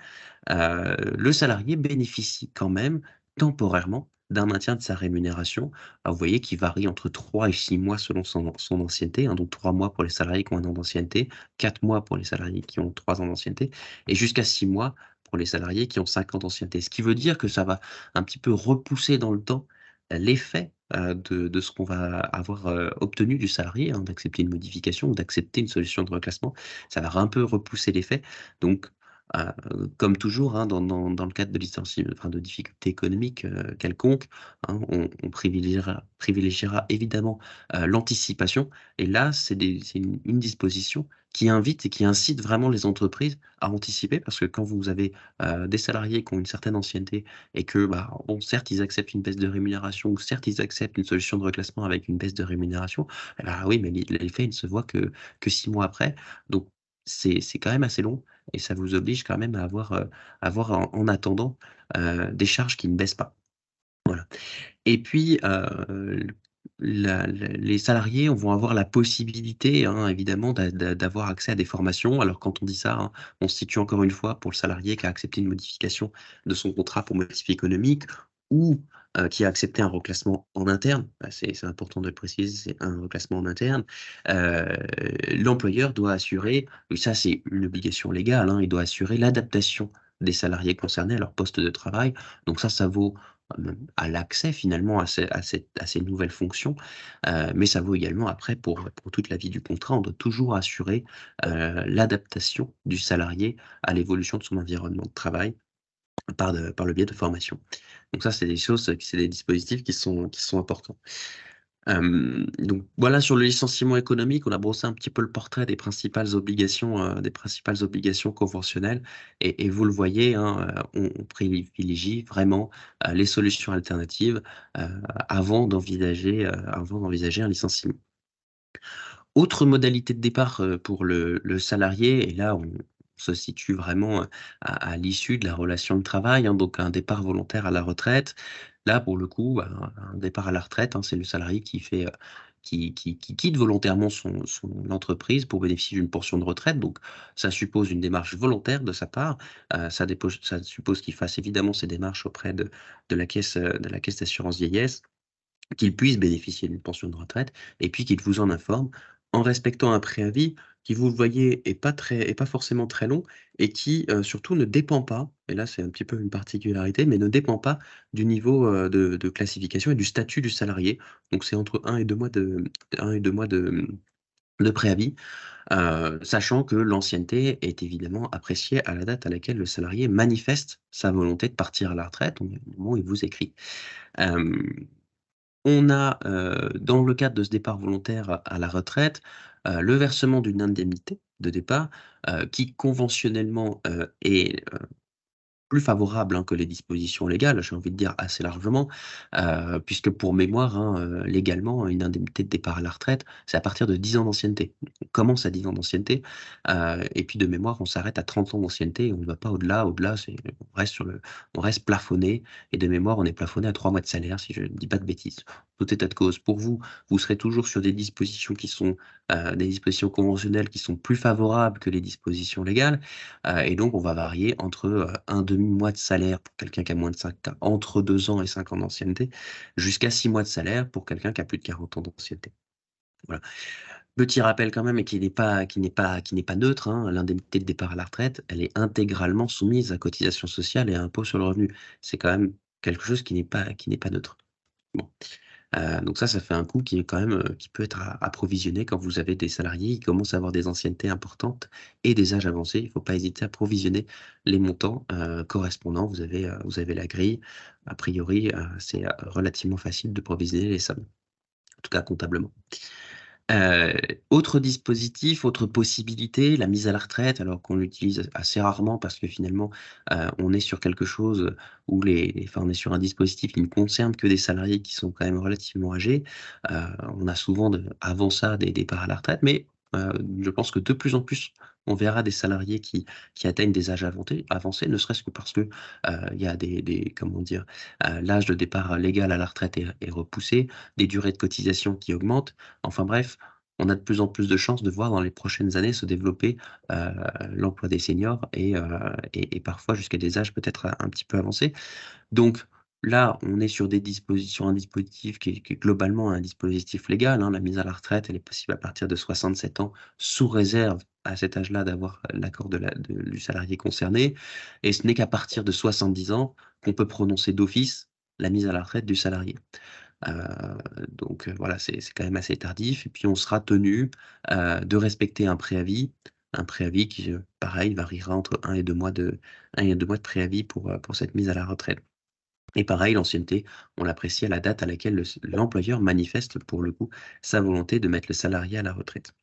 S4: Le salarié bénéficie quand même temporairement d'un maintien de sa rémunération. Alors, vous voyez qu'il varie entre 3 et 6 mois selon son ancienneté, donc 3 mois pour les salariés qui ont 1 an d'ancienneté, 4 mois pour les salariés qui ont 3 ans d'ancienneté, et jusqu'à 6 mois pour les salariés qui ont 5 ans d'ancienneté. Ce qui veut dire que ça va un petit peu repousser dans le temps l'effet de ce qu'on va avoir obtenu du salarié, hein, d'accepter une modification ou d'accepter une solution de reclassement. Ça va un peu repousser les faits. Donc, comme toujours, hein, dans le cadre de licenciement, enfin de difficultés économiques quelconques, hein, on privilégiera évidemment l'anticipation. Et là, c'est une disposition qui invite et qui incite vraiment les entreprises à anticiper, parce que quand vous avez des salariés qui ont une certaine ancienneté et que, bah, bon, certes, ils acceptent une baisse de rémunération, ou certes, ils acceptent une solution de reclassement avec une baisse de rémunération, eh ben oui, mais l'effet, il ne se voit que 6 mois après. Donc, c'est quand même assez long et ça vous oblige quand même à avoir en attendant des charges qui ne baissent pas. Voilà. Et puis, les salariés vont avoir la possibilité, hein, évidemment, d'avoir accès à des formations. Alors, quand on dit ça, hein, on se situe encore une fois pour le salarié qui a accepté une modification de son contrat pour motif économique ou qui a accepté un reclassement en interne. Bah, c'est important de le préciser, c'est un reclassement en interne. Euh, L'employeur doit assurer, et ça c'est une obligation légale, hein, il doit assurer l'adaptation des salariés concernés à leur poste de travail. Donc ça vaut à l'accès finalement à ces nouvelles fonctions, mais ça vaut également après pour toute la vie du contrat. On doit toujours assurer l'adaptation du salarié à l'évolution de son environnement de travail par le biais de formation. Donc ça, c'est des choses, c'est des dispositifs qui sont importants. Donc voilà, sur le licenciement économique, on a brossé un petit peu le portrait des principales obligations conventionnelles. Et vous le voyez, hein, on privilégie vraiment les solutions alternatives avant d'envisager un licenciement. Autre modalité de départ pour le salarié, et là on se situe vraiment à l'issue de la relation de travail, hein, donc un départ volontaire à la retraite. Là, pour le coup, un départ à la retraite, hein, c'est le salarié qui quitte volontairement l'entreprise pour bénéficier d'une portion de retraite. Donc, ça suppose une démarche volontaire de sa part. Ça suppose qu'il fasse évidemment ses démarches auprès de la caisse d'assurance vieillesse, qu'il puisse bénéficier d'une pension de retraite et puis qu'il vous en informe en respectant un préavis qui, vous le voyez, est pas forcément très long et qui surtout ne dépend pas, et là c'est un petit peu une particularité, mais ne dépend pas du niveau de classification et du statut du salarié. Donc c'est entre 1 et 2 mois de préavis, sachant que l'ancienneté est évidemment appréciée à la date à laquelle le salarié manifeste sa volonté de partir à la retraite, au moment où il vous écrit. On a, dans le cadre de ce départ volontaire à la retraite, le versement d'une indemnité de départ, qui conventionnellement, est plus favorable, hein, que les dispositions légales, j'ai envie de dire assez largement, puisque pour mémoire, hein, légalement, une indemnité de départ à la retraite, c'est à partir de 10 ans d'ancienneté. On commence à 10 ans d'ancienneté, et puis de mémoire, on s'arrête à 30 ans d'ancienneté et on ne va pas au-delà. Au-delà, on reste plafonné, et de mémoire, on est plafonné à 3 mois de salaire, si je ne dis pas de bêtises. Tout état de cause, pour vous, vous serez toujours sur des dispositions qui sont des dispositions conventionnelles qui sont plus favorables que les dispositions légales, et donc on va varier entre un demi-mois de salaire pour quelqu'un qui a moins de 5 ans, entre 2 ans et 5 ans d'ancienneté, jusqu'à 6 mois de salaire pour quelqu'un qui a plus de 40 ans d'ancienneté. Voilà. Petit rappel quand même, et qui n'est pas neutre, hein, l'indemnité de départ à la retraite, elle est intégralement soumise à cotisation sociale et à impôt sur le revenu. C'est quand même quelque chose qui n'est pas neutre. Bon. Donc ça fait un coût qui est quand même, qui peut être à provisionner quand vous avez des salariés qui commencent à avoir des anciennetés importantes et des âges avancés. Il ne faut pas hésiter à provisionner les montants correspondants. Vous avez la grille. A priori, c'est relativement facile de provisionner les sommes, en tout cas comptablement. Autre dispositif, autre possibilité, la mise à la retraite, alors qu'on l'utilise assez rarement parce que finalement, on est sur quelque chose où on est sur un dispositif qui ne concerne que des salariés qui sont quand même relativement âgés. On a souvent avant ça des départs à la retraite, mais je pense que de plus en plus, on verra des salariés qui atteignent des âges avancés, ne serait-ce que parce que il y a comment dire, l'âge de départ légal à la retraite est repoussé, des durées de cotisation qui augmentent. Enfin bref, on a de plus en plus de chances de voir dans les prochaines années se développer l'emploi des seniors et parfois jusqu'à des âges peut-être un petit peu avancés. Donc là, on est sur un dispositif qui est globalement un dispositif légal, hein. La mise à la retraite, elle est possible à partir de 67 ans, sous réserve à cet âge-là d'avoir l'accord du salarié concerné. Et ce n'est qu'à partir de 70 ans qu'on peut prononcer d'office la mise à la retraite du salarié. Donc voilà, c'est quand même assez tardif. Et puis on sera tenu de respecter un préavis qui, pareil, variera entre 1 et 2 mois de préavis pour cette mise à la retraite. Et pareil, l'ancienneté, on l'apprécie à la date à laquelle l'employeur manifeste pour le coup sa volonté de mettre le salarié à la retraite.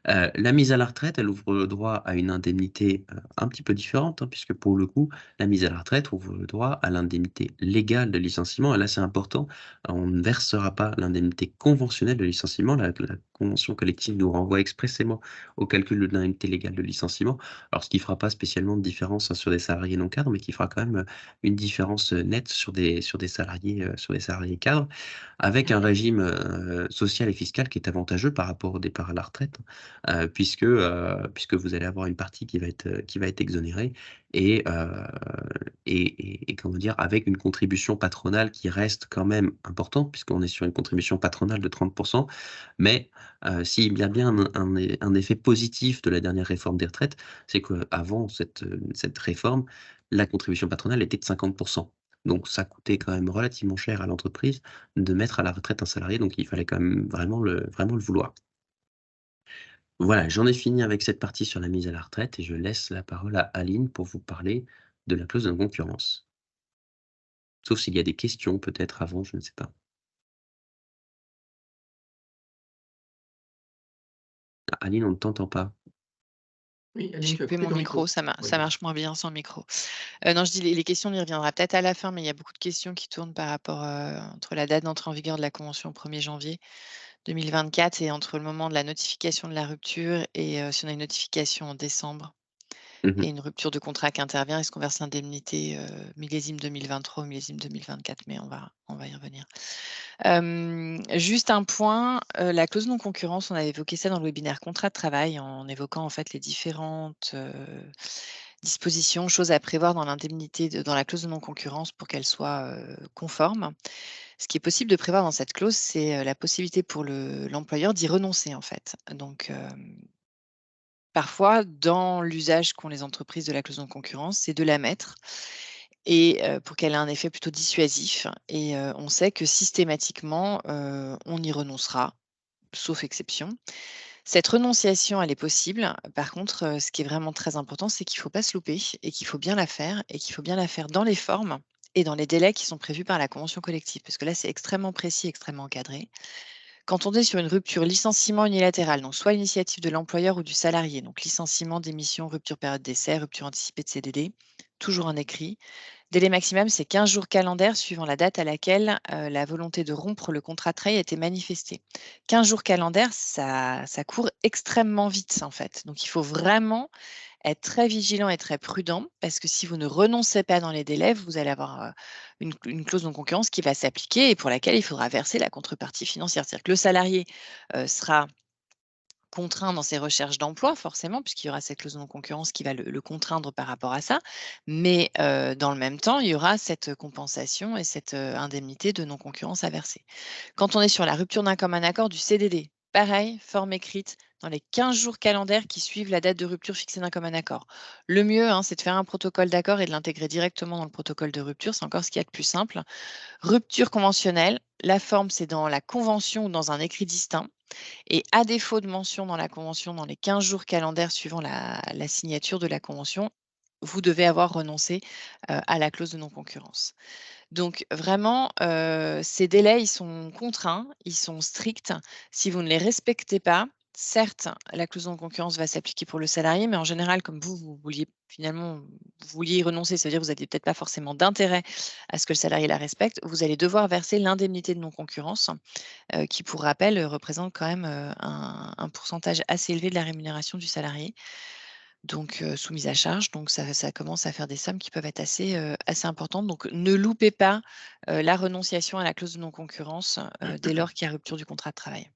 S4: La mise à la retraite, elle ouvre le droit à une indemnité un petit peu différente, hein, puisque pour le coup, la mise à la retraite ouvre le droit à l'indemnité légale de licenciement. Et là, c'est important, on ne versera pas l'indemnité conventionnelle de licenciement. La convention collective nous renvoie expressément au calcul de l'indemnité légale de licenciement. Alors, ce qui ne fera pas spécialement de différence, hein, sur des salariés non cadres, mais qui fera quand même une différence nette sur des salariés cadres, avec un régime social et fiscal qui est avantageux par rapport au départ à la retraite, puisque vous allez avoir une partie qui va être exonérée et comment dire, avec une contribution patronale qui reste quand même importante, puisqu'on est sur une contribution patronale de 30%. Mais s'il y a bien un effet positif de la dernière réforme des retraites, c'est qu'avant cette réforme, la contribution patronale était de 50%. Donc ça coûtait quand même relativement cher à l'entreprise de mettre à la retraite un salarié, donc il fallait quand même vraiment le vouloir. Voilà, j'en ai fini avec cette partie sur la mise à la retraite et je laisse la parole à Aline pour vous parler de la clause de non-concurrence. Sauf s'il y a des questions peut-être avant, je ne sais pas. Ah, Aline, on ne t'entend pas.
S2: Oui, Aline,
S3: J'ai
S2: tu as
S3: coupé
S2: coupé
S3: mon
S2: ton
S3: micro, ça
S2: Oui.
S3: marche moins bien sans micro. Non, je dis les questions, on y reviendra peut-être à la fin, mais il y a beaucoup de questions qui tournent par rapport, entre la date d'entrée en vigueur de la convention au 1er janvier 2024 et entre le moment de la notification de la rupture et si on a une notification en décembre
S4: Mmh.
S3: et une rupture de contrat qui intervient, est-ce qu'on verse l'indemnité, millésime 2023 ou millésime 2024? Mais on va y revenir. Juste un point, la clause de non-concurrence, on avait évoqué ça dans le webinaire contrat de travail en évoquant en fait les différentes, dispositions, choses à prévoir dans l'indemnité dans la clause de non-concurrence pour qu'elle soit, conforme. Ce qui est possible de prévoir dans cette clause, c'est, la possibilité pour l'employeur d'y renoncer en fait. Donc, parfois dans l'usage qu'ont les entreprises de la clause de non-concurrence, c'est de la mettre et pour qu'elle ait un effet plutôt dissuasif et on sait que systématiquement, on y renoncera, sauf exception. Cette renonciation, elle est possible. Par contre, ce qui est vraiment très important, c'est qu'il ne faut pas se louper et qu'il faut bien la faire et qu'il faut bien la faire dans les formes et dans les délais qui sont prévus par la convention collective. Parce que là, c'est extrêmement précis, extrêmement encadré. Quand on est sur une rupture licenciement unilatéral, donc soit l'initiative de l'employeur ou du salarié, donc licenciement, démission, rupture période d'essai, rupture anticipée de CDD, toujours en écrit. Délai maximum, c'est 15 jours calendaires suivant la date à laquelle la volonté de rompre le contrat de travail a été manifestée. 15 jours calendaires, ça court extrêmement vite en fait. Donc il faut vraiment être très vigilant et très prudent parce que si vous ne renoncez pas dans les délais, vous allez avoir une clause de concurrence qui va s'appliquer et pour laquelle il faudra verser la contrepartie financière. C'est-à-dire que le salarié sera contraint dans ses recherches d'emploi, forcément, puisqu'il y aura cette clause de non-concurrence qui va le contraindre par rapport à ça. Mais dans le même temps, il y aura cette compensation et cette indemnité de non-concurrence à verser. Quand on est sur la rupture d'un commun accord du CDD, pareil, forme écrite, dans les 15 jours calendaires qui suivent la date de rupture fixée d'un commun accord. Le mieux, hein, c'est de faire un protocole d'accord et de l'intégrer directement dans le protocole de rupture. C'est encore ce qu'il y a de plus simple. Rupture conventionnelle, la forme, c'est dans la convention ou dans un écrit distinct. Et à défaut de mention dans la convention, dans les 15 jours calendaires suivant la signature de la convention, vous devez avoir renoncé à la clause de non-concurrence. Donc vraiment, ces délais, ils sont contraints, ils sont stricts. Si vous ne les respectez pas, certes, la clause de non-concurrence va s'appliquer pour le salarié, mais en général, comme vous vouliez finalement, vous vouliez y renoncer, c'est-à-dire que vous n'aviez peut-être pas forcément d'intérêt à ce que le salarié la respecte, vous allez devoir verser l'indemnité de non-concurrence, qui pour rappel, représente quand même, un pourcentage assez élevé de la rémunération du salarié. Donc, soumise à charge, donc ça commence à faire des sommes qui peuvent être assez importantes. Donc ne loupez pas, la renonciation à la clause de non-concurrence, dès lors qu'il y a rupture du contrat de travail.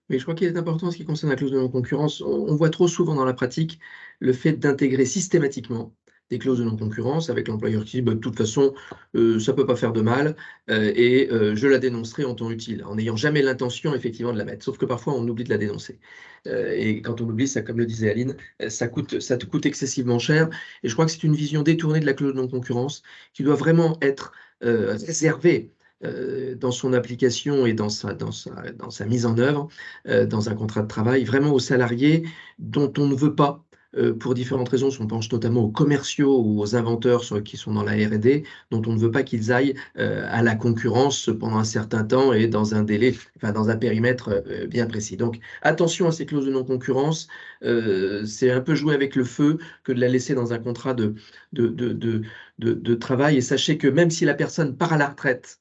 S2: Mais je crois qu'il est important en ce qui concerne la clause de non-concurrence, on voit trop souvent dans la pratique le fait d'intégrer systématiquement des clauses de non-concurrence avec l'employeur qui dit bah, de toute façon ça ne peut pas faire de mal et je la dénoncerai en temps utile, en n'ayant jamais l'intention effectivement de la mettre. Sauf que parfois on oublie de la dénoncer. Et quand on oublie, ça, comme le disait Aline, ça te coûte excessivement cher. Et je crois que c'est une vision détournée de la clause de non-concurrence qui doit vraiment être réservée dans son application et dans sa mise en œuvre, dans un contrat de travail, vraiment aux salariés dont on ne veut pas, pour différentes raisons. On pense notamment aux commerciaux ou aux inventeurs qui sont dans la R&D, dont on ne veut pas qu'ils aillent à la concurrence pendant un certain temps et dans un délai, enfin dans un périmètre bien précis. Donc attention à ces clauses de non-concurrence. C'est un peu jouer avec le feu que de la laisser dans un contrat de travail. Et sachez que même si la personne part à la retraite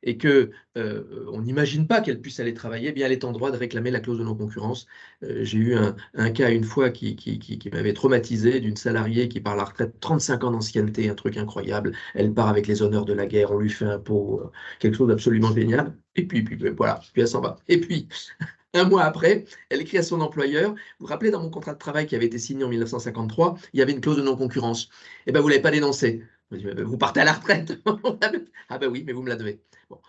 S2: et que on n'imagine pas qu'elle puisse aller travailler, eh bien elle est en droit de réclamer la clause de non-concurrence. J'ai eu un cas une fois qui m'avait traumatisé, d'une salariée qui part à la retraite, 35 ans d'ancienneté, un truc incroyable. Elle part avec les honneurs de la guerre, on lui fait un pot, quelque chose d'absolument génial. Et puis voilà, puis elle s'en va. Et puis, un mois après, elle écrit à son employeur, vous vous rappelez, dans mon contrat de travail qui avait été signé en 1953, il y avait une clause de non-concurrence. Eh bien, vous ne l'avez pas dénoncée. Je me dis, vous partez à la retraite. Ah ben oui, mais vous me la devez. Bon.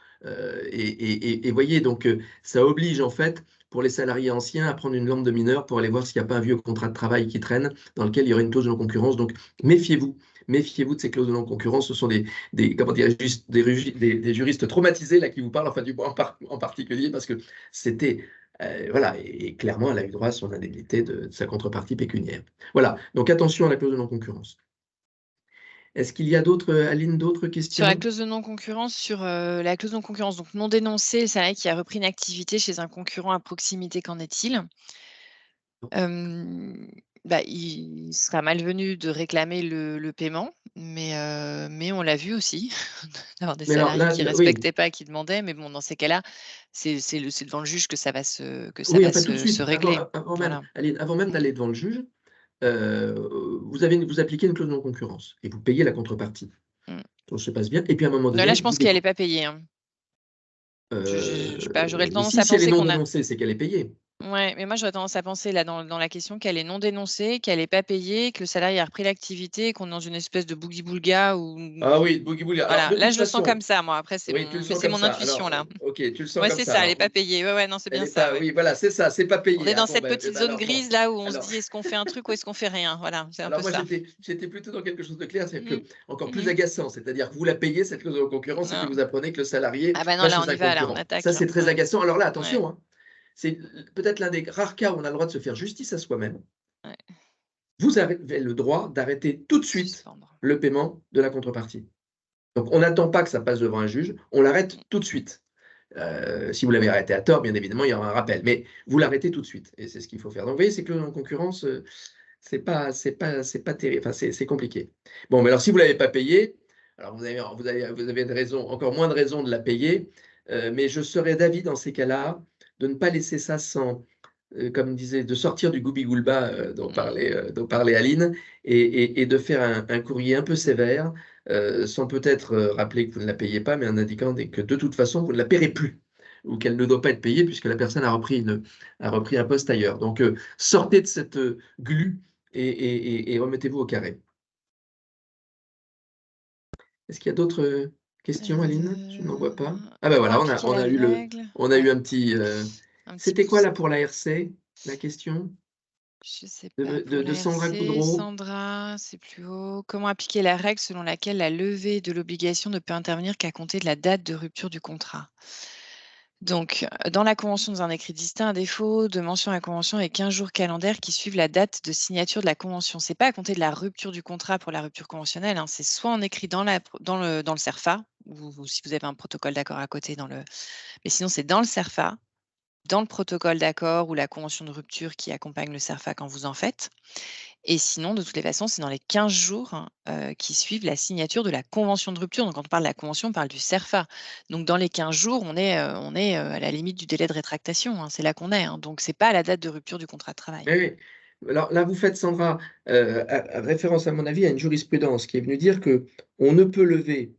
S2: Et voyez, donc ça oblige en fait pour les salariés anciens à prendre une lampe de mineur pour aller voir s'il n'y a pas un vieux contrat de travail qui traîne dans lequel il y aurait une clause de non-concurrence. Donc méfiez-vous. Méfiez-vous de ces clauses de non-concurrence. Ce sont comment dire, des juristes traumatisés là, qui vous parlent, enfin du bois en particulier, parce que c'était voilà, et clairement, elle a eu droit à son indemnité de sa contrepartie pécuniaire. Voilà, donc attention à la clause de non-concurrence. Est-ce qu'il y a Aline, d'autres questions?
S3: Sur la clause de non-concurrence, donc non dénoncé, le salarié qui a repris une activité chez un concurrent à proximité, qu'en est-il? Il sera malvenu de réclamer le paiement, mais on l'a vu aussi, d'avoir des salariés qui ne respectaient pas, qui demandaient, mais bon, dans ces cas-là, c'est devant le juge que ça va se régler.
S2: Avant même d'aller devant le juge, vous appliquez une clause de non-concurrence et vous payez la contrepartie. Donc, ça se passe bien. Et puis à un moment donné.
S3: Là, je pense qu'elle n'est pas payée. Hein. J'aurais tendance à penser
S2: si elle est non dénoncée, c'est qu'elle est payée.
S3: Ouais, mais moi j'aurais tendance à penser là dans la question qu'elle est non dénoncée, qu'elle n'est pas payée, que le salarié a repris l'activité, qu'on est dans une espèce de boogie-boulga ou.
S2: Ah oui, boogie-boulga.
S3: Voilà, là je le sens comme ça, moi. Après, c'est mon intuition là.
S2: Ok, tu le sens
S3: comme ça.
S2: Ouais,
S3: c'est ça, elle n'est pas payée. Ouais, non, c'est bien ça.
S2: Oui, voilà, c'est ça, c'est pas payé.
S3: On est dans cette petite zone grise là où on se dit est-ce qu'on fait un truc ou est-ce qu'on fait rien. Voilà, c'est un peu ça.
S2: J'étais plutôt dans quelque chose de clair, c'est que encore plus agaçant, c'est-à-dire que vous la payez cette clause de concurrence et que vous apprenez que le salarié.
S3: Ah bah non, là on y va, là on attaque.
S2: Ça c'est très agaçant. Alors là, attention. Hein. C'est peut-être l'un des rares cas où on a le droit de se faire justice à soi-même. Ouais. Vous avez le droit d'arrêter tout de suite le paiement de la contrepartie. Donc, on n'attend pas que ça passe devant un juge, on l'arrête tout de suite. Si vous l'avez arrêté à tort, bien évidemment, il y aura un rappel, mais vous l'arrêtez tout de suite, et c'est ce qu'il faut faire. Donc, vous voyez, ces clauses en concurrence, c'est pas terrible, enfin, c'est compliqué. Bon, mais alors, si vous ne l'avez pas payé, alors vous avez une raison, encore moins de raisons de la payer, mais je serais d'avis dans ces cas-là de ne pas laisser ça sans, comme disait, de sortir du goubi-goulba dont parlait Aline, et de faire un courrier un peu sévère, sans peut-être rappeler que vous ne la payez pas, mais en indiquant que de toute façon, vous ne la paierez plus, ou qu'elle ne doit pas être payée puisque la personne a repris un poste ailleurs. Donc, sortez de cette glu et remettez-vous au carré. Est-ce qu'il y a d'autres questions, Aline? Je n'en vois pas. Ah ben voilà, on a eu un petit... C'était quoi là pour la RC, la question?
S3: Je sais pas.
S2: De Sandra Coudreau.
S3: Sandra, c'est plus haut. Comment appliquer la règle selon laquelle la levée de l'obligation ne peut intervenir qu'à compter de la date de rupture du contrat? Donc, dans la convention, dans un écrit distinct, à défaut de mention à la convention et 15 jours calendaires qui suivent la date de signature de la convention. Ce n'est pas à compter de la rupture du contrat pour la rupture conventionnelle. Hein. C'est soit en écrit dans le CERFA, ou si vous avez un protocole d'accord à côté. Mais sinon, c'est dans le CERFA, dans le protocole d'accord ou la convention de rupture qui accompagne le CERFA quand vous en faites. Et sinon, de toutes les façons, c'est dans les 15 jours qui suivent la signature de la convention de rupture. Donc, quand on parle de la convention, on parle du CERFA. Donc, dans les 15 jours, on est à la limite du délai de rétractation. Hein. C'est là qu'on est. Hein. Donc, ce n'est pas à la date de rupture du contrat de travail.
S2: Oui. Alors là, vous faites, Sandra, référence, à mon avis, à une jurisprudence qui est venue dire qu'on ne peut lever,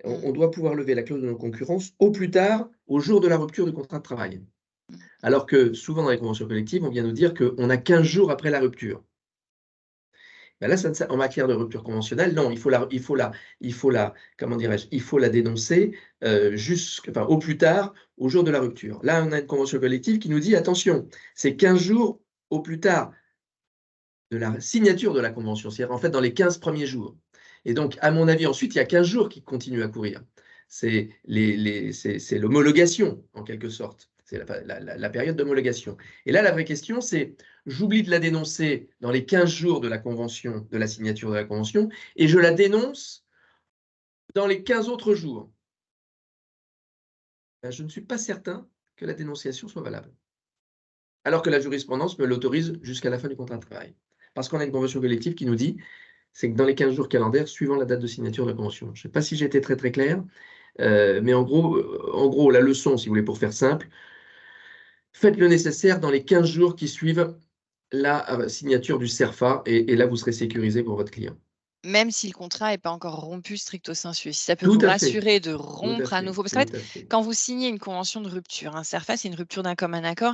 S2: on doit pouvoir lever la clause de non-concurrence au plus tard, au jour de la rupture du contrat de travail. Alors que souvent dans les conventions collectives, on vient nous dire qu'on a 15 jours après la rupture. Ben là, en matière de rupture conventionnelle, non, il faut la dénoncer au plus tard, au jour de la rupture. Là, on a une convention collective qui nous dit, attention, c'est 15 jours au plus tard de la signature de la convention, c'est-à-dire en fait dans les 15 premiers jours. Et donc, à mon avis, ensuite, il y a 15 jours qui continuent à courir. c'est l'homologation, en quelque sorte. C'est la période d'homologation. Et là, la vraie question, c'est, j'oublie de la dénoncer dans les 15 jours de la convention, de la signature de la convention, et je la dénonce dans les 15 autres jours. Ben, je ne suis pas certain que la dénonciation soit valable. Alors que la jurisprudence me l'autorise jusqu'à la fin du contrat de travail. Parce qu'on a une convention collective qui nous dit, c'est que dans les 15 jours calendaires suivant la date de signature de la convention. Je ne sais pas si j'ai été très très clair, mais en gros, la leçon, si vous voulez, pour faire simple, faites le nécessaire dans les 15 jours qui suivent la signature du CERFA, et là, vous serez sécurisé pour votre client.
S3: Même si le contrat n'est pas encore rompu stricto sensu. Si ça peut
S2: Tout
S3: vous
S2: à fait.
S3: rassurer de
S2: Tout à
S3: rompre à
S2: fait.
S3: nouveau. Parce qu'en
S2: Tout
S3: fait,
S2: à fait.
S3: quand vous signez une convention de rupture, un CERFA, c'est une rupture d'un commun accord.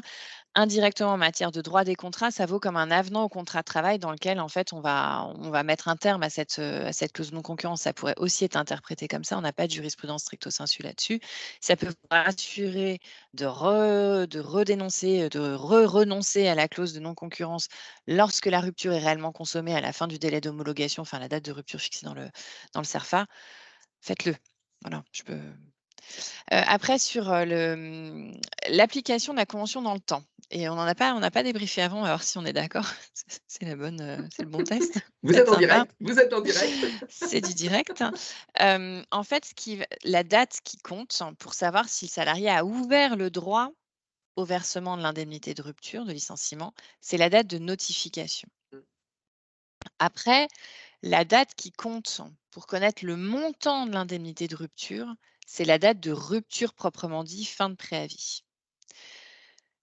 S3: Indirectement, en matière de droit des contrats, ça vaut comme un avenant au contrat de travail dans lequel, en fait, on va mettre un terme à cette clause de non-concurrence. Ça pourrait aussi être interprété comme ça. On n'a pas de jurisprudence stricto sensu là-dessus. Ça peut vous rassurer de redénoncer, de renoncer à la clause de non-concurrence lorsque la rupture est réellement consommée à la fin du délai d'homologation, enfin la date de rupture fixée dans le CERFA. Faites-le. Voilà, je peux. Après, sur l'application de la convention dans le temps, et on n'a pas débriefé avant, on va voir si on est d'accord. C'est le bon test.
S2: Vous êtes en direct. Vous êtes en direct.
S3: C'est du direct. En fait, la date qui compte pour savoir si le salarié a ouvert le droit au versement de l'indemnité de rupture, de licenciement, c'est la date de notification. Après, la date qui compte pour connaître le montant de l'indemnité de rupture, c'est la date de rupture proprement dit, fin de préavis.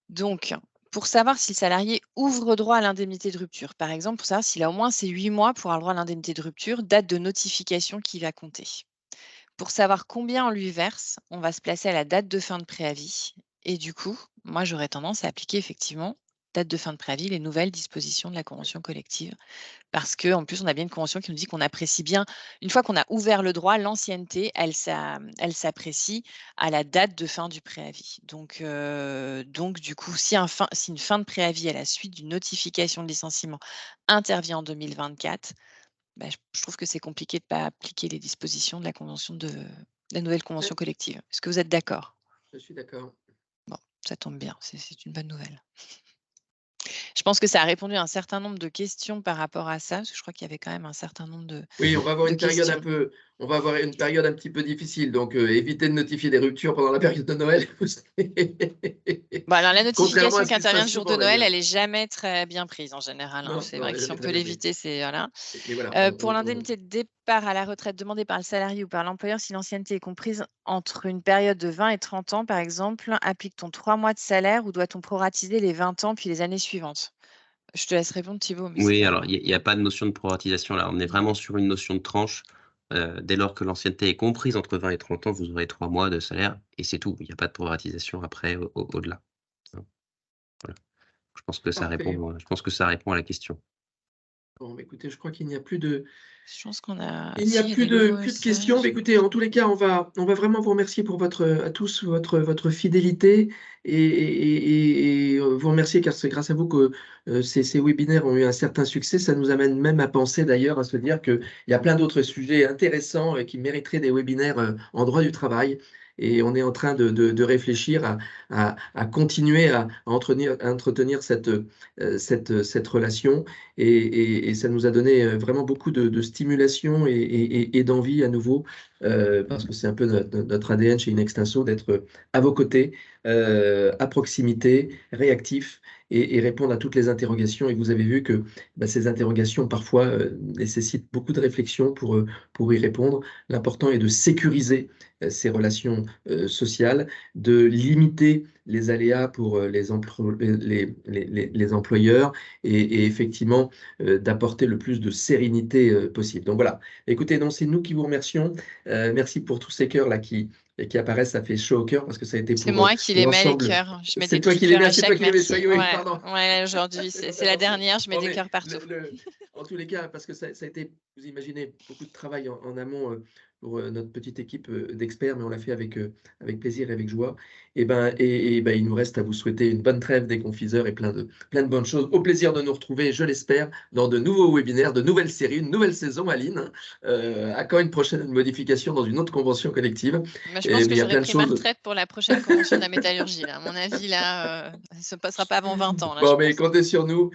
S3: Donc, pour savoir si le salarié ouvre droit à l'indemnité de rupture, par exemple, pour savoir s'il a au moins ces 8 mois pour avoir le droit à l'indemnité de rupture, date de notification qui va compter. Pour savoir combien on lui verse, on va se placer à la date de fin de préavis. Et du coup, moi, j'aurais tendance à appliquer effectivement, date de fin de préavis, les nouvelles dispositions de la convention collective. Parce qu'en plus, on a bien une convention qui nous dit qu'on apprécie bien, une fois qu'on a ouvert le droit, l'ancienneté, elle s'apprécie à la date de fin du préavis. Donc du coup, si une fin de préavis à la suite d'une notification de licenciement intervient en 2024, je trouve que c'est compliqué de ne pas appliquer les dispositions de la nouvelle convention collective. Est-ce que vous êtes d'accord?
S2: Je suis d'accord.
S3: Bon, ça tombe bien, c'est une bonne nouvelle. Je pense que ça a répondu à un certain nombre de questions par rapport à ça, parce que je crois qu'il y avait quand même un certain nombre de
S2: Oui, on va avoir une période un petit peu difficile, donc évitez de notifier des ruptures pendant la période de Noël.
S3: Alors, la notification qui
S2: qui se
S3: intervient le
S2: passe
S3: jour
S2: souvent,
S3: de Noël,
S2: d'ailleurs.
S3: elle n'est jamais très bien prise en général.
S2: Non,
S3: C'est
S2: non,
S3: vrai
S2: elle
S3: que
S2: est
S3: si on
S2: jamais
S3: peut
S2: très bien
S3: l'éviter, c'est voilà.
S2: Mais voilà,
S3: Pour l'indemnité de départ à la retraite demandée par le salarié ou par l'employeur, si l'ancienneté est comprise entre une période de 20 et 30 ans, par exemple, applique-t-on 3 mois de salaire ou doit-on proratiser les 20 ans puis les années suivantes? Je te laisse répondre, Thibaut. Mais
S4: Oui, alors il n'y a pas de notion de proratisation là. On est vraiment sur une notion de tranche. Dès lors que l'ancienneté est comprise entre 20 et 30 ans, vous aurez 3 mois de salaire et c'est tout. Il n'y a pas de proratisation après au-delà. Voilà. Je pense que ça
S2: Parfait.
S4: répond à la question.
S2: Bon, écoutez, je crois qu'il n'y a plus de.
S3: Je pense qu'on a.
S2: Il n'y a plus de questions. Mais écoutez, en tous les cas, on va vraiment vous remercier pour à tous votre fidélité et vous remercier car c'est grâce à vous que ces webinaires ont eu un certain succès. Ça nous amène même à penser d'ailleurs à se dire qu'il y a plein d'autres sujets intéressants qui mériteraient des webinaires en droit du travail. Et on est en train de réfléchir à continuer à entretenir cette relation. Et ça nous a donné vraiment beaucoup de stimulation et d'envie à nouveau, parce que c'est un peu notre ADN chez Inextinso d'être à vos côtés, à proximité, réactif et répondre à toutes les interrogations. Et vous avez vu que ces interrogations parfois nécessitent beaucoup de réflexion pour y répondre. L'important est de sécuriser ces relations sociales, de limiter les aléas pour les employeurs et effectivement d'apporter le plus de sérénité possible. Donc voilà, écoutez, c'est nous qui vous remercions. Merci pour tous ces cœurs là qui apparaissent, ça fait chaud au cœur parce que ça a été pour
S3: C'est moi qui les mets les cœurs. Je mets des petits cœurs à chaque merci. Ouais, aujourd'hui, c'est la dernière, je mets des cœurs partout.
S2: En tous les cas, parce que ça a été, vous imaginez, beaucoup de travail en amont pour notre petite équipe d'experts, mais on l'a fait avec plaisir et avec joie. Il nous reste à vous souhaiter une bonne trêve des confiseurs et plein de bonnes choses. Au plaisir de nous retrouver, je l'espère, dans de nouveaux webinaires, de nouvelles séries, une nouvelle saison, Aline. À quand une prochaine modification dans une autre convention collective?
S3: Moi, je pense que j'aurais pris ma retraite pour la prochaine convention de la métallurgie. Là. À mon avis, là, ça ne se passera pas avant 20 ans. Là,
S2: bon, mais comptez sur nous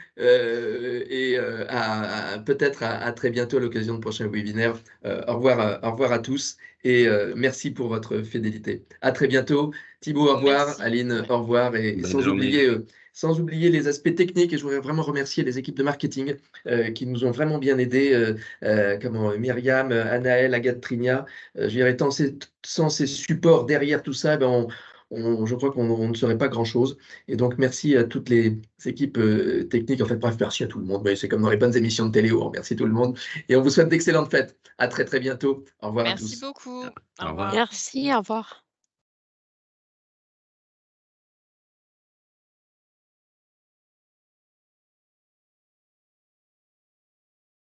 S2: peut-être à très bientôt à l'occasion de prochains webinaires. Au revoir à tous et merci pour votre fidélité. À très bientôt. Thibaut, au revoir.
S3: Merci.
S2: Aline, au revoir. Et sans oublier les aspects techniques, et je voudrais vraiment remercier les équipes de marketing qui nous ont vraiment bien aidés, Myriam, Anaël, Agathe, Trinia. Je dirais, sans ces supports derrière tout ça, je crois qu'on ne serait pas grand-chose. Et donc, merci à toutes les équipes techniques. En fait, bref, merci à tout le monde. Mais c'est comme dans les bonnes émissions de télé, on remercie tout le monde. Et on vous souhaite d'excellentes fêtes. À très, très bientôt. Au revoir à tous.
S3: Merci beaucoup.
S4: Au revoir.
S1: Merci, au revoir.